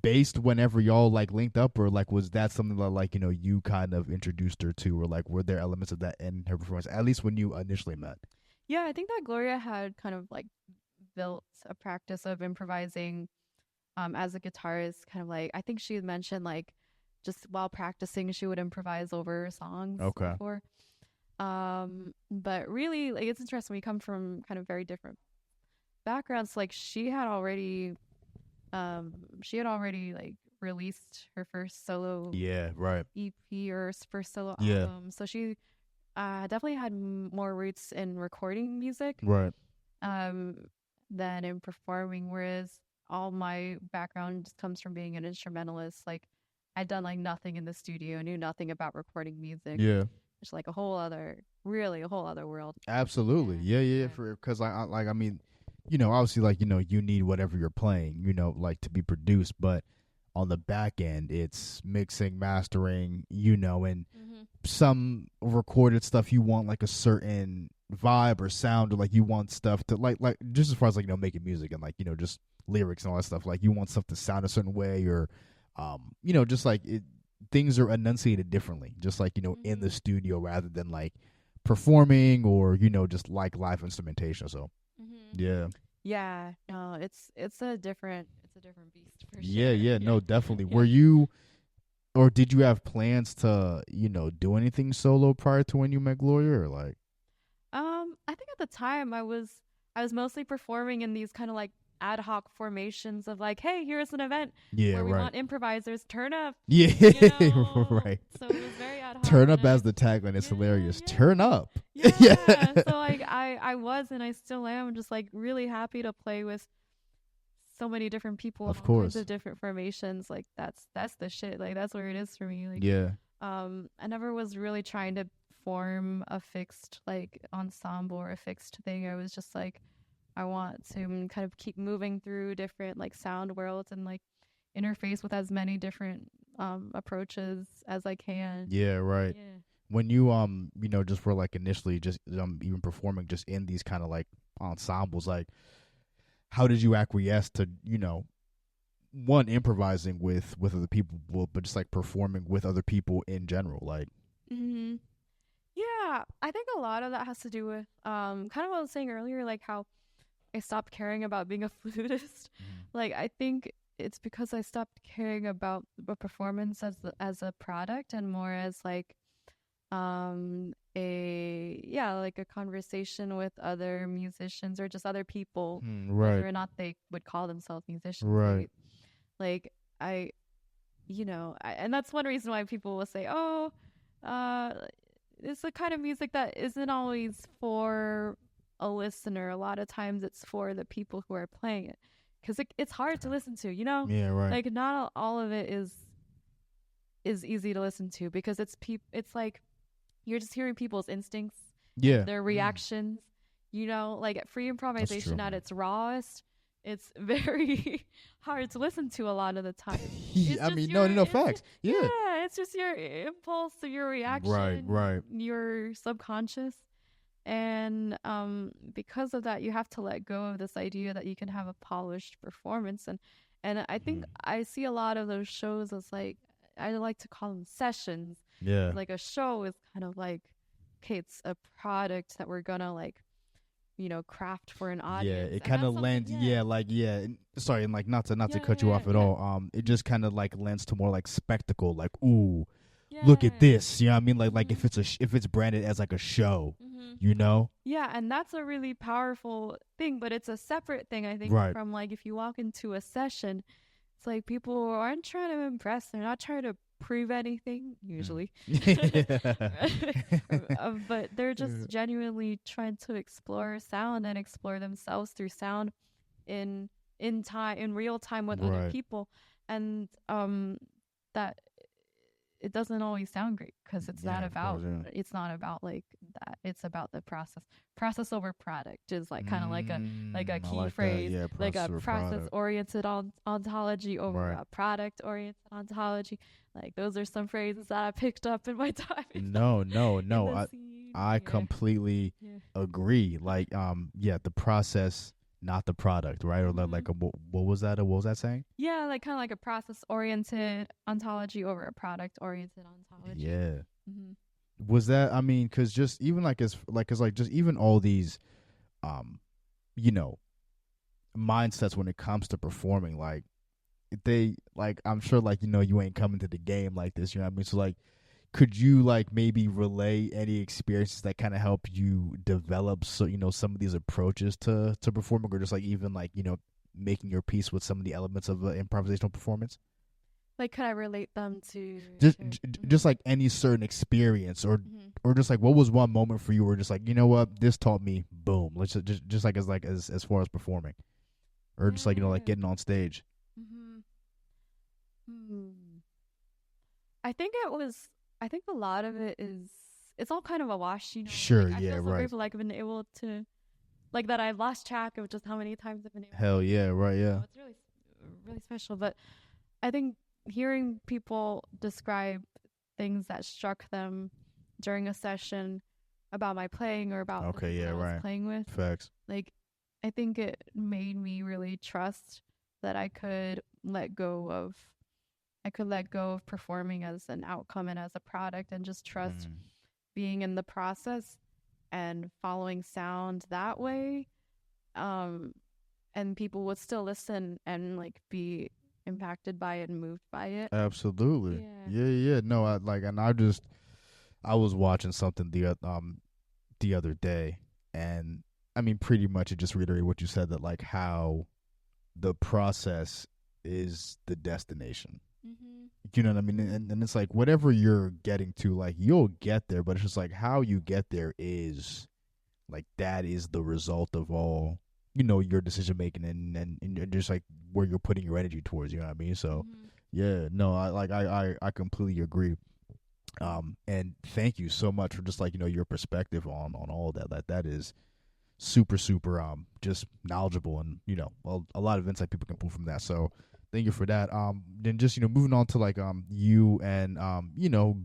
Based whenever y'all like linked up, or like was that something that like you kind of introduced her to, or like were there elements of that in her performance at least when you initially met? Yeah, I think that Gloria had kind of like built a practice of improvising as a guitarist, kind of like I think she had mentioned like just while practicing she would improvise over songs Okay. before. But really like it's interesting, we come from kind of very different backgrounds. Like she had already like released her first solo Yeah. Right. EP or first solo Yeah. album. So she definitely had more roots in recording music Right. um, than in performing. Whereas all my background just comes from being an instrumentalist. Like I'd done like nothing in the studio, knew nothing about recording music. Yeah. It's like a whole other world. Absolutely. Yeah. Yeah. Yeah. For because I mean, obviously like you need whatever you're playing, like to be produced, but on the back end, it's mixing, mastering, and Mm-hmm. some recorded stuff you want like a certain vibe or sound, or like you want stuff to like just as far as like making music and like just lyrics and all that stuff, like you want stuff to sound a certain way, or just like things are enunciated differently, just like in the studio rather than like performing, or just like live instrumentation. So Mm-hmm. yeah. Yeah, no, it's a different beast for Yeah, sure. yeah, Yeah, no, definitely. Were yeah. you, or did you have plans to, do anything solo prior to when you met Gloria, or like? I think at the time I was mostly performing in these kind of like ad hoc formations of like, hey, here's an event Yeah, where we right. want improvisers, turn up, Yeah, you know. right. So it was very ad hoc, Turn and up I as the tagline. It's yeah, hilarious. yeah, Turn up. yeah. Yeah. So like I was and I still am just like really happy to play with so many different people and Of all kinds course. of different formations. Like that's the shit. Like that's where it is for me. Like Yeah. I never was really trying to form a fixed like ensemble or a fixed thing. I was just like I want to kind of keep moving through different like sound worlds and like interface with as many different approaches as I can. Yeah, right. Yeah. When you just for like initially just even performing just in these kind of like ensembles, like how did you acquiesce to one, improvising with other people, but just like performing with other people in general, like? Mm-hmm. Yeah, I think a lot of that has to do with kind of what I was saying earlier, like how I stopped caring about being a flutist. Like I think it's because I stopped caring about the performance as a product and more as like a like a conversation with other musicians or just other people, Right. whether or not they would call themselves musicians. Right. Like I and that's one reason why people will say, oh, uh it's the kind of music that isn't always for a listener. A lot of times it's for the people who are playing it, because it's hard to listen to, Yeah, right. like not all of it is easy to listen to, because it's like you're just hearing people's instincts, Yeah. their reactions, like free improvisation true. at its rawest. It's very hard to listen to a lot of the time. I mean, no, facts. Yeah. Yeah, it's just your impulse, your reaction, Right. your subconscious. And because of that, you have to let go of this idea that you can have a polished performance. And I think I see a lot of those shows as like, I like to call them sessions. Yeah. Like a show is kind of like, okay, it's a product that we're gonna like, craft for an audience. Yeah, it kind of lends. Yeah, like sorry, and like not to cut you off at all. It just kind of like lends to more like spectacle. Like, ooh, look at this. You know what I mean? Like if it's if it's branded as like a show, Yeah, and that's a really powerful thing, but it's a separate thing, I think, Right. from like if you walk into a session, it's like people aren't trying to impress. They're not trying to prove anything usually. But they're just genuinely trying to explore sound and explore themselves through sound in in real time with other Right. people. And that it doesn't always sound great because Yeah, of course, yeah. it's not about like that. It's about the process over product is like kind of like a I key like that. phrase, Yeah, like process a over process product. oriented ontology over Right. a product oriented ontology. Like those are some phrases that I picked up in my time No, no, in no. the I scene. I Yeah, completely yeah. agree. Like, yeah, the process, not the product, right? Or Hmm. like, what was that? What was that saying? Yeah, like kind of like a process oriented ontology over a product oriented ontology. Yeah. Hmm. Was that? I mean, because just even like as like, cause like just even all these, um, you know, mindsets when it comes to performing, like they like I'm sure like you ain't coming to the game like this. You know what I mean? So like, could you like maybe relay any experiences that kind of help you develop some of these approaches to performing, or just like even like making your peace with some of the elements of improvisational performance? Like, could I relate them to? just Sure. just like any certain experience, or Hmm. just like what was one moment for you where just like, you know what, this taught me, boom, let's just like as far as performing, or just like like Yeah. getting on stage. Hmm. Hmm. I think it was. I think a lot of it is. It's all kind of a wash, you know. Like Sure, I yeah, feel so right. grateful, like I've been able to, like that. I've lost track of just how many times I've been able to Hell like yeah, right, perform. You yeah. know, it's really, really special. But I think hearing people describe things that struck them during a session about my playing or about the Okay, people yeah, that I was right. playing with, Facts. like I think it made me really trust that I could let go of performing as an outcome and as a product and just trust Mm. being in the process and following sound that way. Um and people would still listen and like be impacted by it and moved by it. Absolutely. Yeah. Yeah, yeah. No, I like, and I was watching something the other day, and I mean, pretty much it just reiterated what you said, that like how the process is the destination. Mhm. You know what I mean? And it's like whatever you're getting to, like you'll get there, but it's just like how you get there is like that is the result of all your decision making, and just like where you're putting your energy towards. You know what I mean? So Mhm. yeah, no, I completely agree. And thank you so much for just like your perspective on all of that. That is super super just knowledgeable, and a lot of insight people can pull from that. So thank you for that. Then just moving on to like you and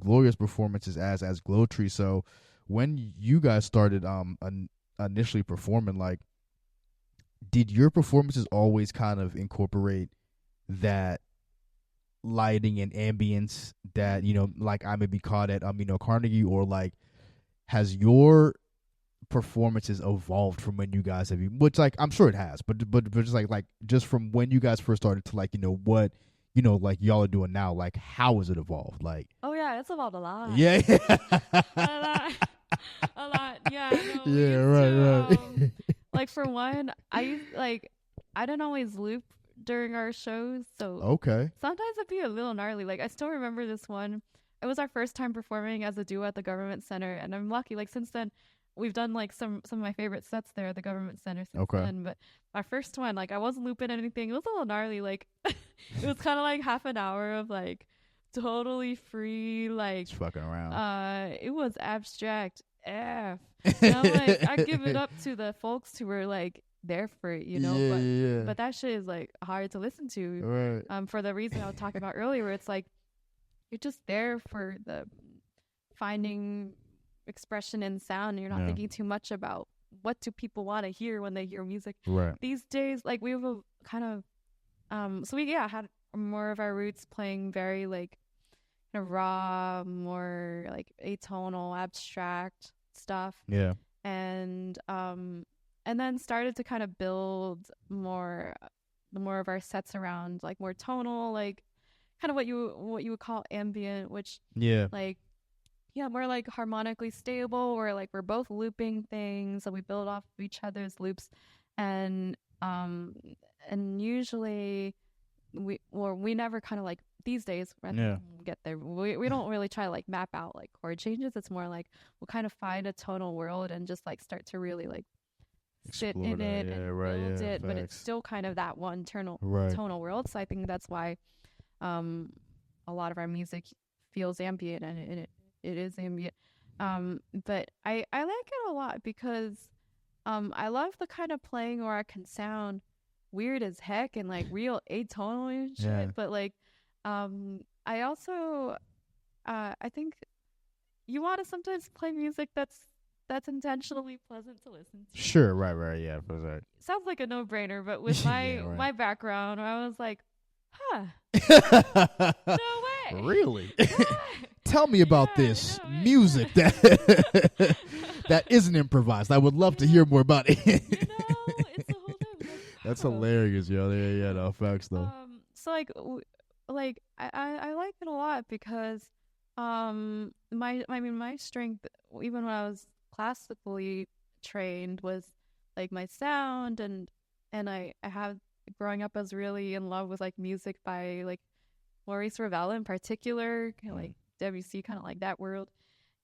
glorious performances as GLO-TREE. So when you guys started initially performing, like did your performances always kind of incorporate that lighting and ambience that like I may be caught at Carnegie, or like has your performances evolved from when you guys have, which like I'm sure it has, but just like just from when you guys first started to like what like y'all are doing now, like how has it evolved, like Oh yeah, it's about a lot. yeah. A lot. A lot. Yeah, no, we Yeah, used right, to right. like for one, I didn't always loop during our shows, so Okay. sometimes it'd be a little gnarly. Like I still remember this one. It was our first time performing as a duo at the government center, and I'm lucky. Like since then, we've done like some of my favorite sets there at the government center since Okay. then. But my first one, like I wasn't looping anything. It was a little gnarly. Like it was kind of like half an hour of like totally free. Like Just fucking around. it was abstract F, and I'm like I give it up to the folks who were like there for it, you know. Yeah, But yeah, but that shit is like hard to listen to, right. for the reason I was talking about earlier, where it's like you're just there for the finding expression in sound, and you're not Yeah, thinking too much about what do people want to hear when they hear music. right. These days, like we have a kind of so we had more of our roots playing very like kind of raw, more like atonal, abstract stuff, Yeah. and then started to kind of build more of our sets around like more tonal, like kind of what you would call ambient, which Yeah. like yeah, more like harmonically stable, where like we're both looping things and we build off of each other's loops, and um and usually we never kind of like these days, I think Yeah. we'll get there. We don't really try to like map out like chord changes. It's more like we'll kind of find a tonal world and just like start to really like sit Explore in that. it Yeah, and right. build Yeah, it, but it's facts. still kind of that one Right. tonal world. So I think that's why um a lot of our music feels ambient, and it is ambient. But I like it a lot because I love the kind of playing where I can sound weird as heck and like real atonal and Yeah. shit. But like, I also, I think you want to sometimes play music that's intentionally pleasant to listen to. Sure. Right. Right. Yeah. For that. Sounds like a no brainer, but with Yeah. my Right. my background, I was like, huh, no way, Really? what? Tell me about Yeah, this no way. music that that isn't improvised. I would love to hear more about it. It's a whole thing. Like, That's huh. hilarious, yo. Yeah, yeah, no facts though. So like, like I like it a lot because, I mean, my strength, even when I was classically trained, was like my sound, and I have growing up, I was really in love with like music by like Maurice Ravel in particular, kind of like Debussy, kind of like that world,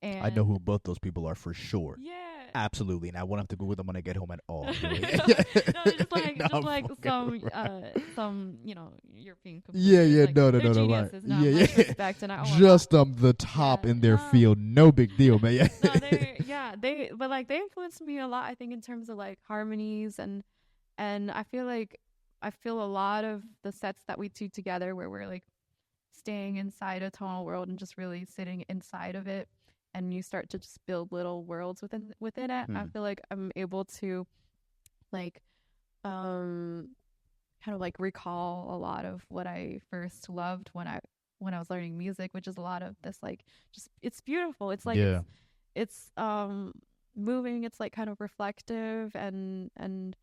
I know and who both those people are for sure. yeah. Absolutely, and I won't have to go with them when I get home at all. No, No, I'm just like fucking some European yeah, composers. yeah, Like no, no, they're no, no, right. geniuses. Not Yeah, much yeah. respect, and I don't want Just the top yeah, in their no, field. No big deal, man. Yeah. no, they but like they influenced me a lot. I think in terms of like harmonies, and I feel a lot of the sets that we do together where we're like staying inside a tonal world and just really sitting inside of it, and you start to just build little worlds within it. I Hmm. feel like I'm able to like um kind of like recall a lot of what I first loved when I was learning music, which is a lot of this like just it's beautiful. It's like Yeah. it's moving, it's like kind of reflective and kind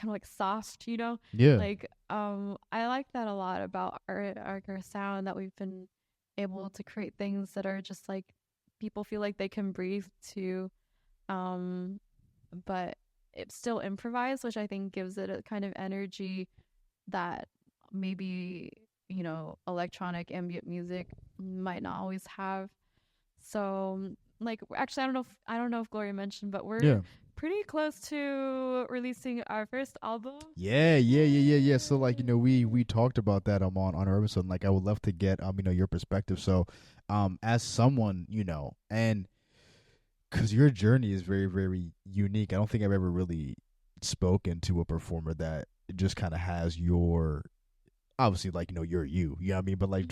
of like soft, you know? Yeah. Like I like that a lot about our sound, that we've been able to create things that are just like people feel like they can breathe to, um but it's still improvised, which I think gives it a kind of energy that maybe, you know, electronic ambient music might not always have. So like actually I don't know if Gloria mentioned, but we're Yeah. pretty close to releasing our first album. Yeah, yeah, yeah, yeah, yeah. So like, we talked about that on our episode. And, like I would love to get your perspective. So as someone, and cuz your journey is very very unique. I don't think I've ever really spoken to a performer that just kind of has your obviously like you're you know what I mean, but like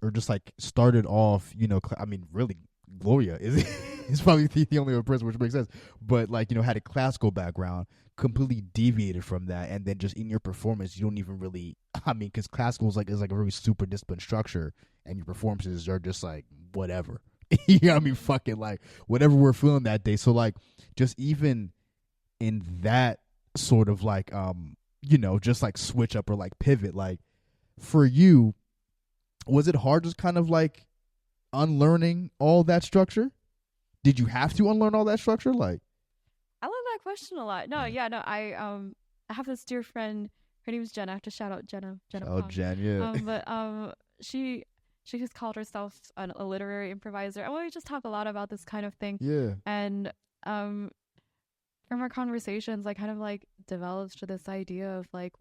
or just like started off I mean really Gloria is is probably the only other person, which makes sense, but like had a classical background, completely deviated from that, and then just in your performance you don't even really I mean because classical is like a very super disciplined structure, and your performances are just like whatever. You know what I mean, fucking like whatever we're feeling that day. So like just even in that sort of like just like switch up or like pivot, like for you, was it hard just kind of like unlearning all that structure? Did you have to unlearn all that structure? Like, I love that question a lot. No, yeah, no, I have this dear friend. Her name is Jenna. I have to shout out Jenna oh, Pong. Jen, yeah. But she has called herself a literary improviser, and we just talk a lot about this kind of thing. Yeah. And um, from our conversations, I kind of like developed this idea of like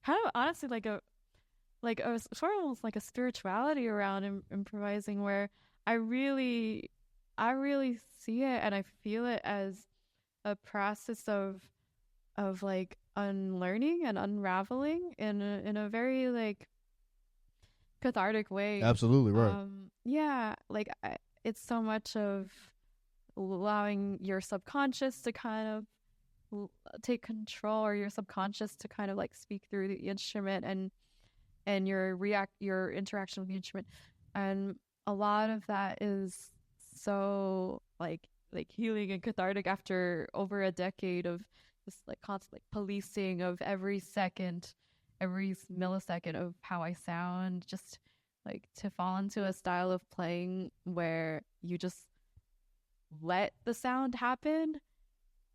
kind of honestly like a sort of almost like a spirituality around improvising, where I really I really see it and I feel it as a process of like unlearning and unraveling in a very like cathartic way. Absolutely right. Yeah, like it's so much of allowing your subconscious to kind of take control, or your subconscious to kind of like speak through the instrument, and your interaction with the instrument, and a lot of that is so like healing and cathartic after over a decade of this like constant like policing of every second, every millisecond of how I sound, just like to fall into a style of playing where you just let the sound happen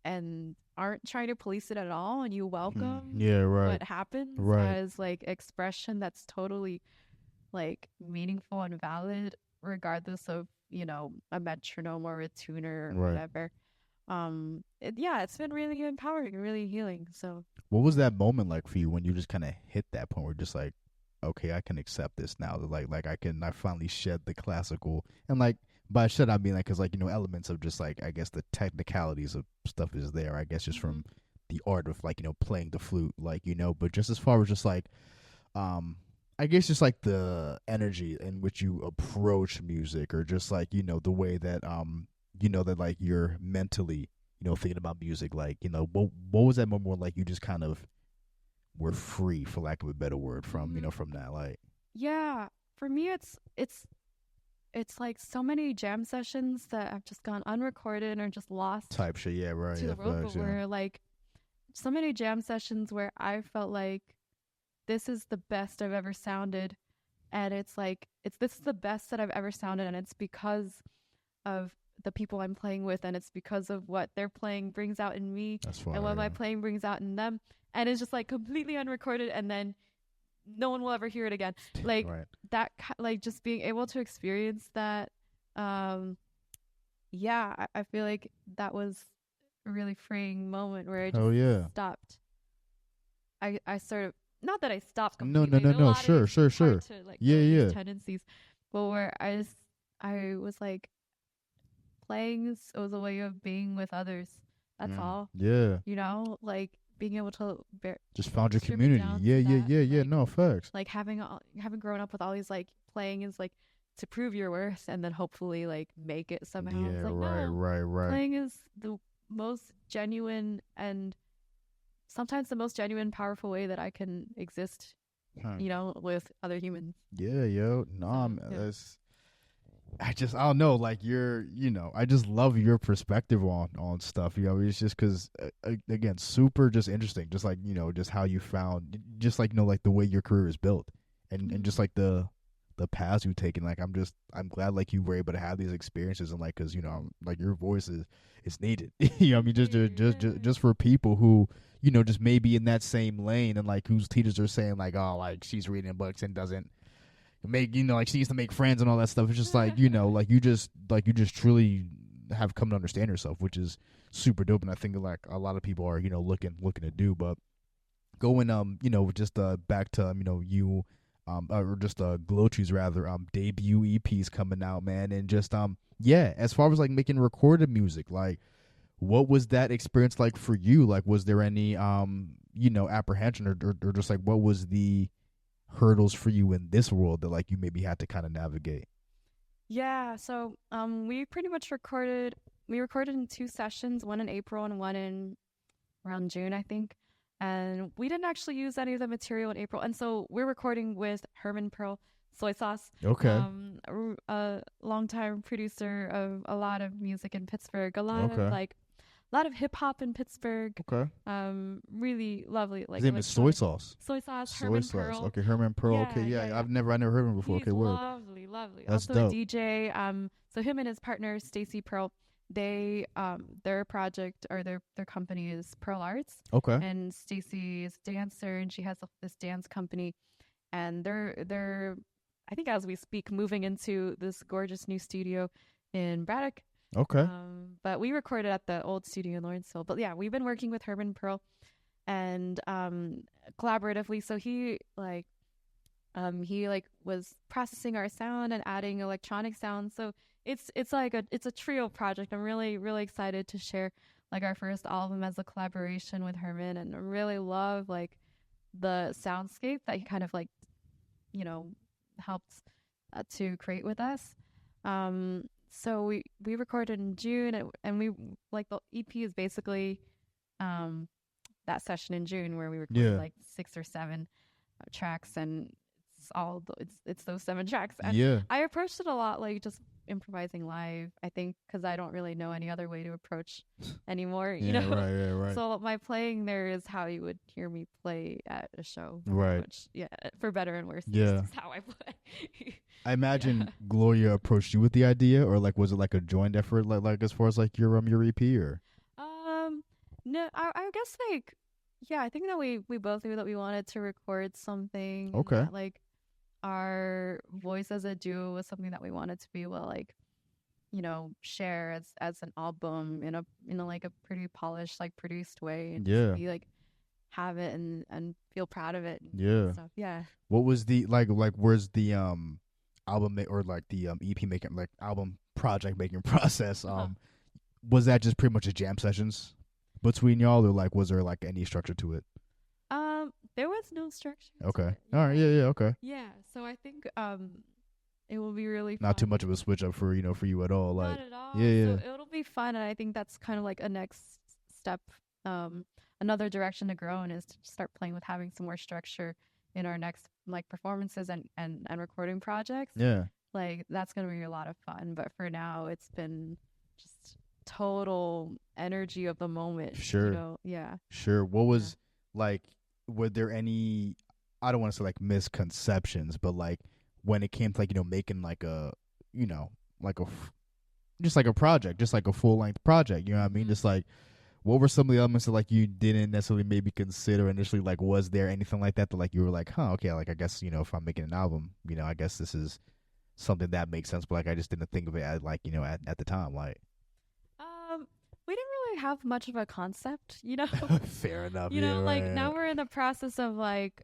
and aren't trying to police it at all, and you welcome Yeah, right. what happens Right. as like expression that's totally like meaningful and valid, regardless of, you know, a metronome or a tuner or Right. whatever. Yeah, it's been really empowering, really healing. So What was that moment like for you when you just kind of hit that point where just like, okay, I can accept this now. Like I finally shed the classical, and like by shed I mean like because like elements of just like I guess the technicalities of stuff is there. I guess just hmm from the art of like playing the flute, like but just as far as just like I guess just like the energy in which you approach music, or just like the way that that like you're mentally thinking about music, like what was that moment where like you just kind of were free, for lack of a better word, from hmm from that, like yeah, for me, it's like so many jam sessions that have just gone unrecorded or just lost type shit. Yeah, right. to Yeah, the world, but facts. Yeah. where like so many jam sessions where I felt like this is the best I've ever sounded, and it's like it's this is the best that I've ever sounded, and it's because of the people I'm playing with, and it's because of what they're playing brings out in me, That's and fire. what my playing brings out in them, and it's just like completely unrecorded, and then no one will ever hear it again. Yeah. Like Right. that, like just being able to experience that. Um, yeah, I feel like that was a really freeing moment where I just Hell yeah. stopped. I sort of, not that I stopped No, no, completely. no, A no. lot of Sure, it's sure, hard sure. to let Yeah, go of these yeah. tendencies, but where I was like playing it was a way of being with others. That's all. Yeah. You know, like being able to Just found your strip it community. down Yeah, to yeah, that, yeah, yeah. No, facts. like having grown up with all these like playing is like to prove your worth and then hopefully like make it somehow. It's Yeah, like right, no, right, right. playing is the most genuine and sometimes the most genuine, powerful way that I can exist. Huh. You know, with other humans. Yeah, yo. So Nah, yeah. that's I don't know, like I just love your perspective on stuff. It's just because again, super just interesting. Just like just how you found, just like like the way your career is built, and just like the paths you've taken. Like I'm glad like you were able to have these experiences, and like because like your voice is needed. I mean Thank just, you. just for people who just maybe in that same lane, and like whose teachers are saying like, oh, like she's reading books and doesn't make like she needs to make friends and all that stuff. It's just like Yeah. like you just truly have come to understand yourself, which is super dope. And I think like a lot of people are looking to do. But going just back to you or just GLO-TREE's rather debut EPs coming out, man. And just yeah, as far as like making recorded music, like what was that experience like for you? Like was there any apprehension, or just like what was the hurdles for you in this world that like you maybe had to kind of navigate? Yeah, so we pretty much recorded in two sessions, one in April and one in around June, I think. And we didn't actually use any of the material in April. And so we're recording with Herman Pearl, Soy Sauce, Okay. a longtime producer of a lot of music in Pittsburgh, Okay. a lot of hip hop in Pittsburgh. Okay. Really lovely, His like name is Soy electronic Sauce. Soy Sauce, Soy Herman Sauce. Pearl. Okay, Herman Pearl. Okay, Yeah, yeah, yeah, yeah. I never heard of him before. Okay, He's word. lovely, lovely. That's Also a dope. DJ. So him and his partner Stacy Pearl, they their project or their company is Pearl Arts, Okay. and Stacy is a dancer and she has this dance company, and they're I think as we speak moving into this gorgeous new studio in Braddock. Okay. But we recorded at the old studio in Lawrenceville. But yeah, we've been working with Herman Pearl and collaboratively. So he like was processing our sound and adding electronic sounds. So it's like it's a trio project. I'm really excited to share like our first album as a collaboration with Herman, and I really love like the soundscape that he kind of like you know helped to create with us. So we recorded in June, and we like the EP is basically um that session in June where we recorded Yeah. like 6 or 7 tracks, and it's those 7 tracks. And Yeah. I approached it a lot like just improvising live. I think because I don't really know any other way to approach anymore, you Yeah. know. Right. Yeah. Right. So my playing there is how you would hear me play at a show, Right. which yeah, for better and worse, it's Yeah. just how I play. I Yeah. imagine Gloria approached you with the idea, or like was it like a joint effort, like as far as like your EP, or Um, no, I guess like, yeah, I think that we both knew that we wanted to record something okay. that like our voice as a duo was something that we wanted to be able to like, share as an album in a like a pretty polished, like produced way, and just Yeah. be like have it and feel proud of it and Yeah. stuff. Yeah. What was the like where's the or like the EP making, like album project making process? Uh-huh. Was that just pretty much a jam sessions between y'all, or like was there like any structure to it? There was no structure to Okay. it. All right. Yeah. Yeah. Yeah. Okay. Yeah. So I think it will be really Not too fun. much of a switch up for for you at all. Not Like, at yeah. all. Yeah. So it'll be fun, and I think that's kind of like a next step, um, another direction to grow in is to start playing with having some more structure in our next like performances and recording projects. Yeah. Like that's gonna be a lot of fun. But for now, it's been just total energy of the moment. Sure. Yeah, Sure. What yeah. was like? Were there any? I don't want to say like misconceptions, but like when it came to like making like a like just like a project, just like a full length project. You know what I mean? Mhm. Just like what were some of the elements that like you didn't necessarily maybe consider initially? Like, was there anything like that like you were like, huh, okay, like I guess if I'm making an album, I guess this is something that makes sense, but like I just didn't think of it at like at the time, like. We didn't really have much of a concept. Fair enough. Yeah. Like Right. now we're in the process of like,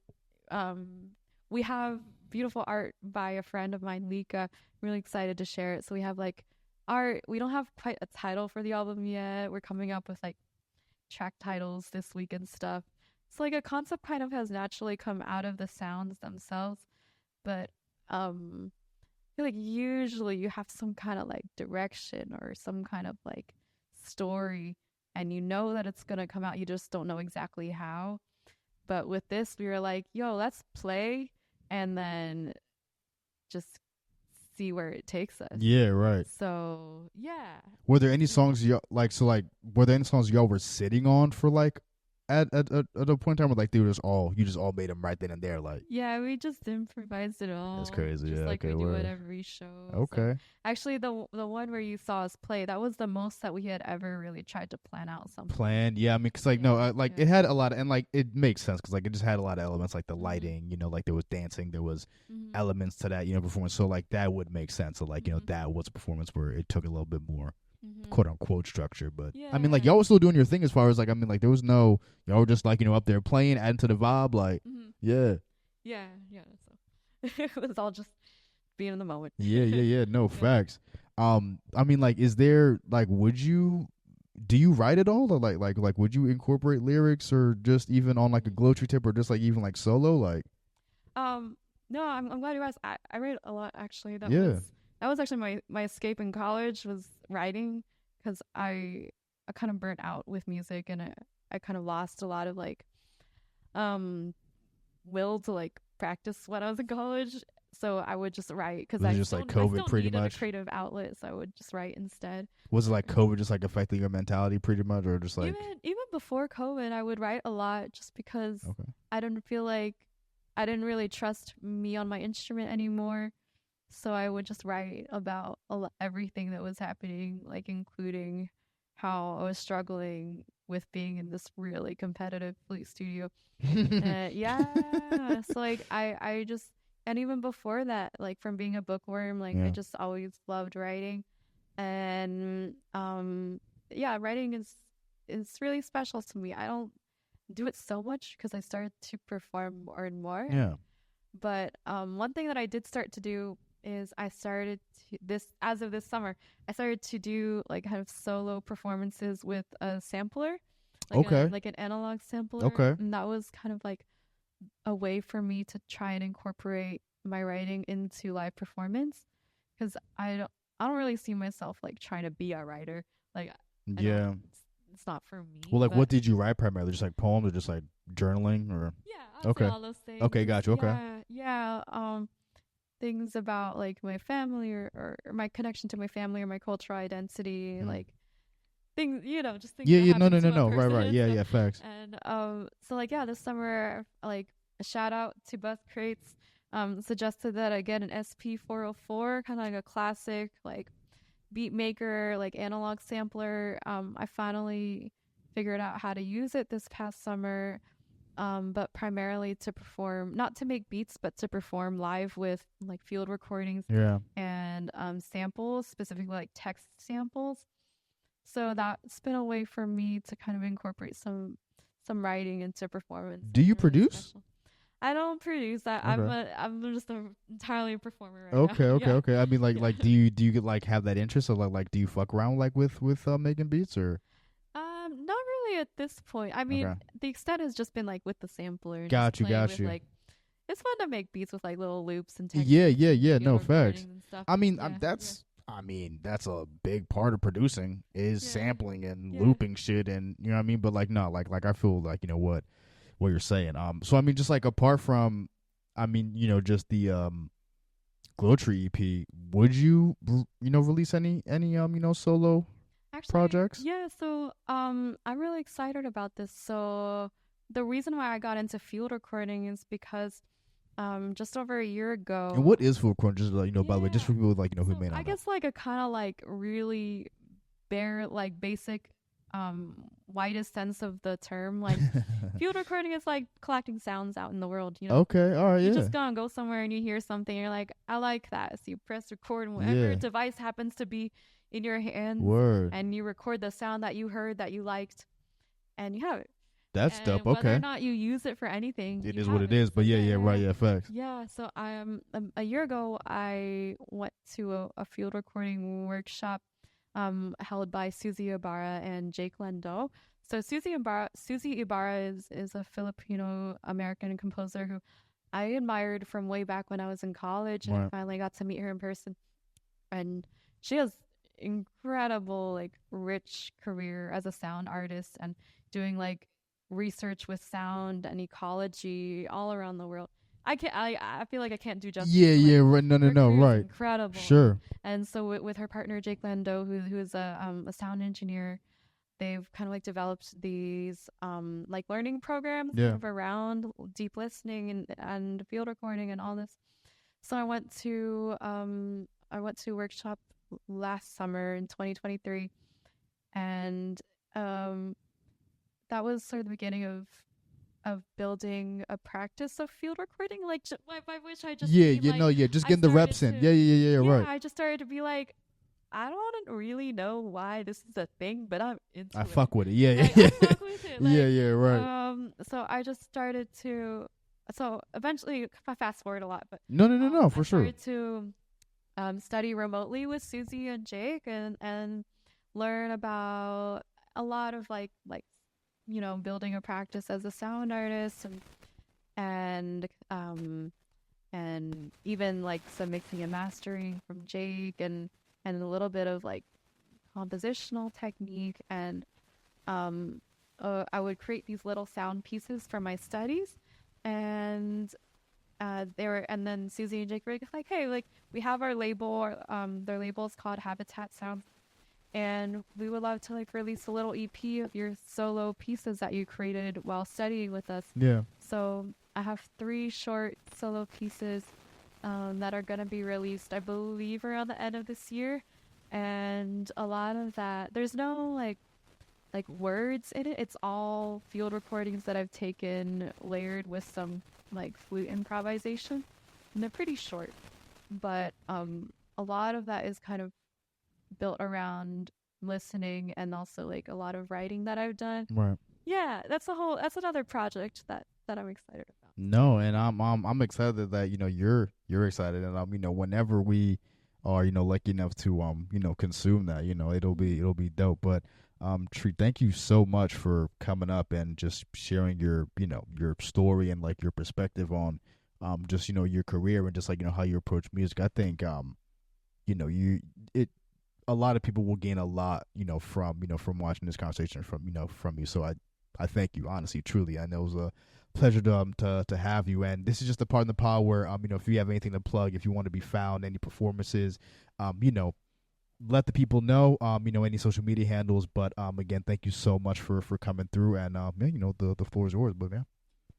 we have beautiful art by a friend of mine, Lika. I'm really excited to share it. So we have like art. We don't have quite a title for the album yet. We're coming up with like track titles this week and stuff. So like a concept kind of has naturally come out of the sounds themselves, but I feel like usually you have some kind of like direction or some kind of like story, and you know that it's gonna come out. You just don't know exactly how. But with this, we were like, yo, let's play and then just see where it takes us. Yeah. Right. So yeah. Were there any songs you like? So like, were there any songs y'all were sitting on for like at a point in time where like they were just all you just all made them right then and there? Like, Yeah, we just improvised it that's all, crazy. just Yeah. like Okay. we do at Word. every show. So Okay. actually, the one where you saw us play, that was the most that we had ever really tried to plan out something. Planned. Yeah. I mean, cause like Yeah, no, like yeah. it had a lot of, and like it makes sense because like it just had a lot of elements like the Mhm. lighting. Like there was dancing, there was Mhm. elements to that performance. So like that would make sense. So like Mhm. that was a performance where it took a little bit more Mhm. quote unquote structure. But I mean, like Yeah. y'all were still doing your thing as far as like I mean, like there was no y'all were just like up there playing, adding to the vibe. Like, Mhm. yeah. Yeah. Yeah. So it was all just being in the moment. Yeah, yeah, yeah. No Yeah. facts. I mean, like, is there like, do you write it all, or like, would you incorporate lyrics, or just even on like a Mhm. Glow-Tree tip, or just like even like solo, like, Um. No, I'm glad you asked. I read a lot actually. yeah, That was actually my escape in college was writing because I kind of burnt out with music and I kind of lost a lot of like um will to like practice when I was in college. So I would just write because was it just like I COVID still pretty needed a much? creative outlet. So I would just write instead. Was it like COVID just like affecting your mentality pretty much, or just like, Even before COVID, I would write a lot just because okay, I didn't feel like I didn't really trust me on my instrument anymore. So I would just write about everything that was happening, like including how I was struggling with being in this really competitive flute studio. Yeah, so like I just and even before that, like from being a bookworm, like I yeah, just always loved writing, and yeah, writing is really special to me. I don't do it so much because I started to perform more and more. yeah, But one thing that I did start to do is I started this as of this summer. I started to do like kind of solo performances with a sampler, okay, like an analog sampler, okay, and that was kind of like a way for me to try and incorporate my writing into live performance because I don't really see myself like trying to be a writer. Like I don't. yeah. It's not for me, Well, like, but what did you write primarily? Just like poems, or just like journaling, or yeah, I'd say okay, all those okay, things. gotcha, okay, Yeah, yeah. Things about like my family or my connection to my family or my cultural identity, mm. like things, just things Yeah, that yeah, no, happen no, no, to a no, right, right, person. yeah, So yeah, facts. and so like yeah, this summer like a shout out to Beth Crates suggested that I get an SP 404, kind of like a classic like beat maker, like analog sampler. I finally figured out how to use it this past summer. but primarily to perform, not to make beats, but to perform live with like field recordings Yeah. and samples, specifically like text samples. So that's been a way for me to kind of incorporate some writing into performance. Do you Really produce? special. I don't produce. Okay. I'm just entirely a performer right Okay, now. okay, Yeah. okay. I mean, Yeah. do you get like have that interest, or like do you fuck around like with making beats or? Not really at this point. I mean, Okay, the extent has just been like with the sampler and just got you, playing got with you. like it's fun to make beats with like little loops and Yeah, textures yeah, and yeah. field No facts. recordings and stuff. I mean, Yeah, yeah, that's a big part of producing is yeah, sampling and yeah. looping shit, and you know what I mean. But like, no, like I feel like you know what you're saying. So I mean, just like apart from, I mean, you know, just the GLO-TREE EP, would you you know release any you know solo Actually, projects? yeah. So, I'm really excited about this. So, the reason why I got into field recording is because, just over a year And ago, what is full crunch? Just you know, by the way, just yeah. for people like you know who So may I not know. guess like a kind of like really bare, like basic, widest sense of the term. Like field recording is like collecting sounds out in the world. You know, Okay, all right, you yeah, just gonna go somewhere and you hear something. And you're like, I like that. So you press record, and whatever yeah, device happens to be in your hands, word. and you record the sound that you heard that you liked, and you have it. That's dope. And whether or Okay, not you use it for anything, it you is what have it it. is. So But yeah, yeah, yeah, yeah, right, yeah. yeah, facts. Yeah, so a year ago I went to a field recording workshop held by Susie Ibarra and Jake Lando. So Susie Ibarra is a Filipino American composer who I admired from way back when I was in college, and I Right. finally got to meet her in person. And she has incredible like rich career as a sound artist and doing like research with sound and ecology all around the world. I feel like I can't do justice Yeah, to yeah, like right. No, no, her no, career is right. incredible. Sure. And so with her partner Jake Lando, who is a sound engineer, they've kind of like developed these like learning programs kind Yeah. of around deep listening and field recording and all this. So I went to a workshop last summer in 2023, and um that was sort of the beginning of building a practice of field recording, like by which I just Yeah, mean yeah, like no, yeah. Just I getting the started reps in. to Yeah, yeah, yeah, yeah. yeah, Right. I just started to be like, I don't really know why this is a thing, but I'm I into it. fuck with it. Yeah, Like yeah, I fuck with it. yeah, Like yeah. Right. so I just started to so eventually if I fast forward a lot, but No, no, no, no, I for sure. started to study remotely with Susie and Jake and learn about a lot of like you know building a practice as a sound artist and and even like some mixing and mastering from Jake and a little bit of like compositional technique and I would create these little sound pieces for my studies and they were and then Susie and Jake were like hey like we have our label their label is called Habitat Sounds and we would love to like release a little EP of your solo pieces that you created while studying with us. Yeah. So I have 3 short solo pieces that are going to be released, I believe, around the end of this year. And a lot of that, there's no like words in it. It's all field recordings that I've taken layered with some like flute improvisation. And they're pretty short, but a lot of that is kind of built around listening and also like a lot of writing that I've done. Right. Yeah, that's another project that I'm excited about. No, and I'm excited that you know you're excited, and you know whenever we are you know lucky enough to you know consume that you know it'll be dope. But Tree, thank you so much for coming up and just sharing your you know your story and like your perspective on just you know your career and just like you know how you approach music. I think you know you it a lot of people will gain a lot you know from watching this conversation from you know from you. So I thank you honestly, truly. I know it was a pleasure to have you. And this is just a part of the pod where you know if you have anything to plug, if you want to be found, any performances, you know, let the people know. You know any social media handles. But again, thank you so much for coming through. And yeah, you know the floor is yours, but man.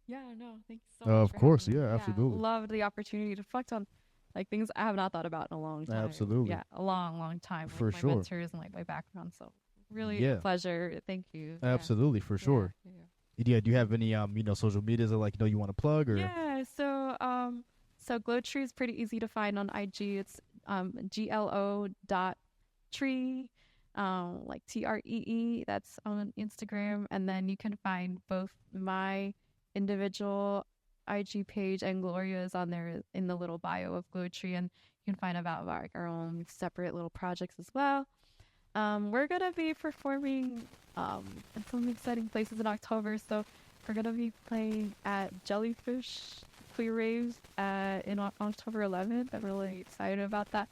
Yeah, no, thank you so much Of for course, having me. yeah, Yeah, absolutely, loved the opportunity to reflect on like things I have not thought about in a long time. absolutely, Yeah, a long time for with my sure. mentors and like my background. So really a Yeah, pleasure. Thank you. Yeah, absolutely, for yeah, sure. yeah. Yeah, do you have any social medias that like you want to plug or? Yeah, so GLO-TREE is pretty easy to find on IG. It's GLO.tree, like TREE. That's on Instagram, and then you can find both my individual IG page and Gloria's on there in the little bio of GLO-TREE, and you can find about like our own separate little projects as well. We're gonna be performing in some exciting places in October, so we're gonna be playing at Jellyfish Queer Raves in October 11th. I'm really excited about that.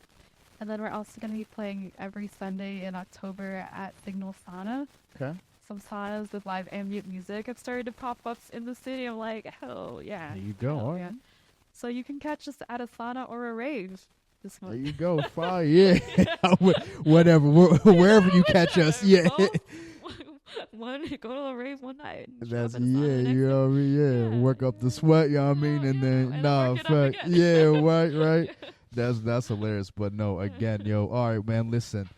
And then we're also gonna be playing every Sunday in October at Signal Sauna. Okay. Some saunas with live ambient music have started to pop up in the city. I'm like, hell yeah. There you go. Hell All yeah. right. So you can catch us at a sauna or a rave this There month. you go. Fine. Yeah. Whatever. Wherever you catch us. Yeah. Go to a rave one night. And show That's up at a sauna the next you know what I mean? Yeah. Yeah. Work up the sweat, you know what I mean? Yeah, And yeah. then And then nah, work it up fact. again. Yeah, right. That's hilarious. But no, again, all right, man, listen.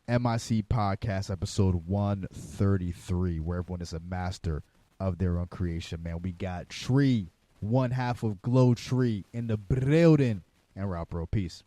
MIC podcast episode 133, where everyone is a master of their own creation, man. We got Tree, one half of GLO-TREE in the building. And we're out, bro. Peace.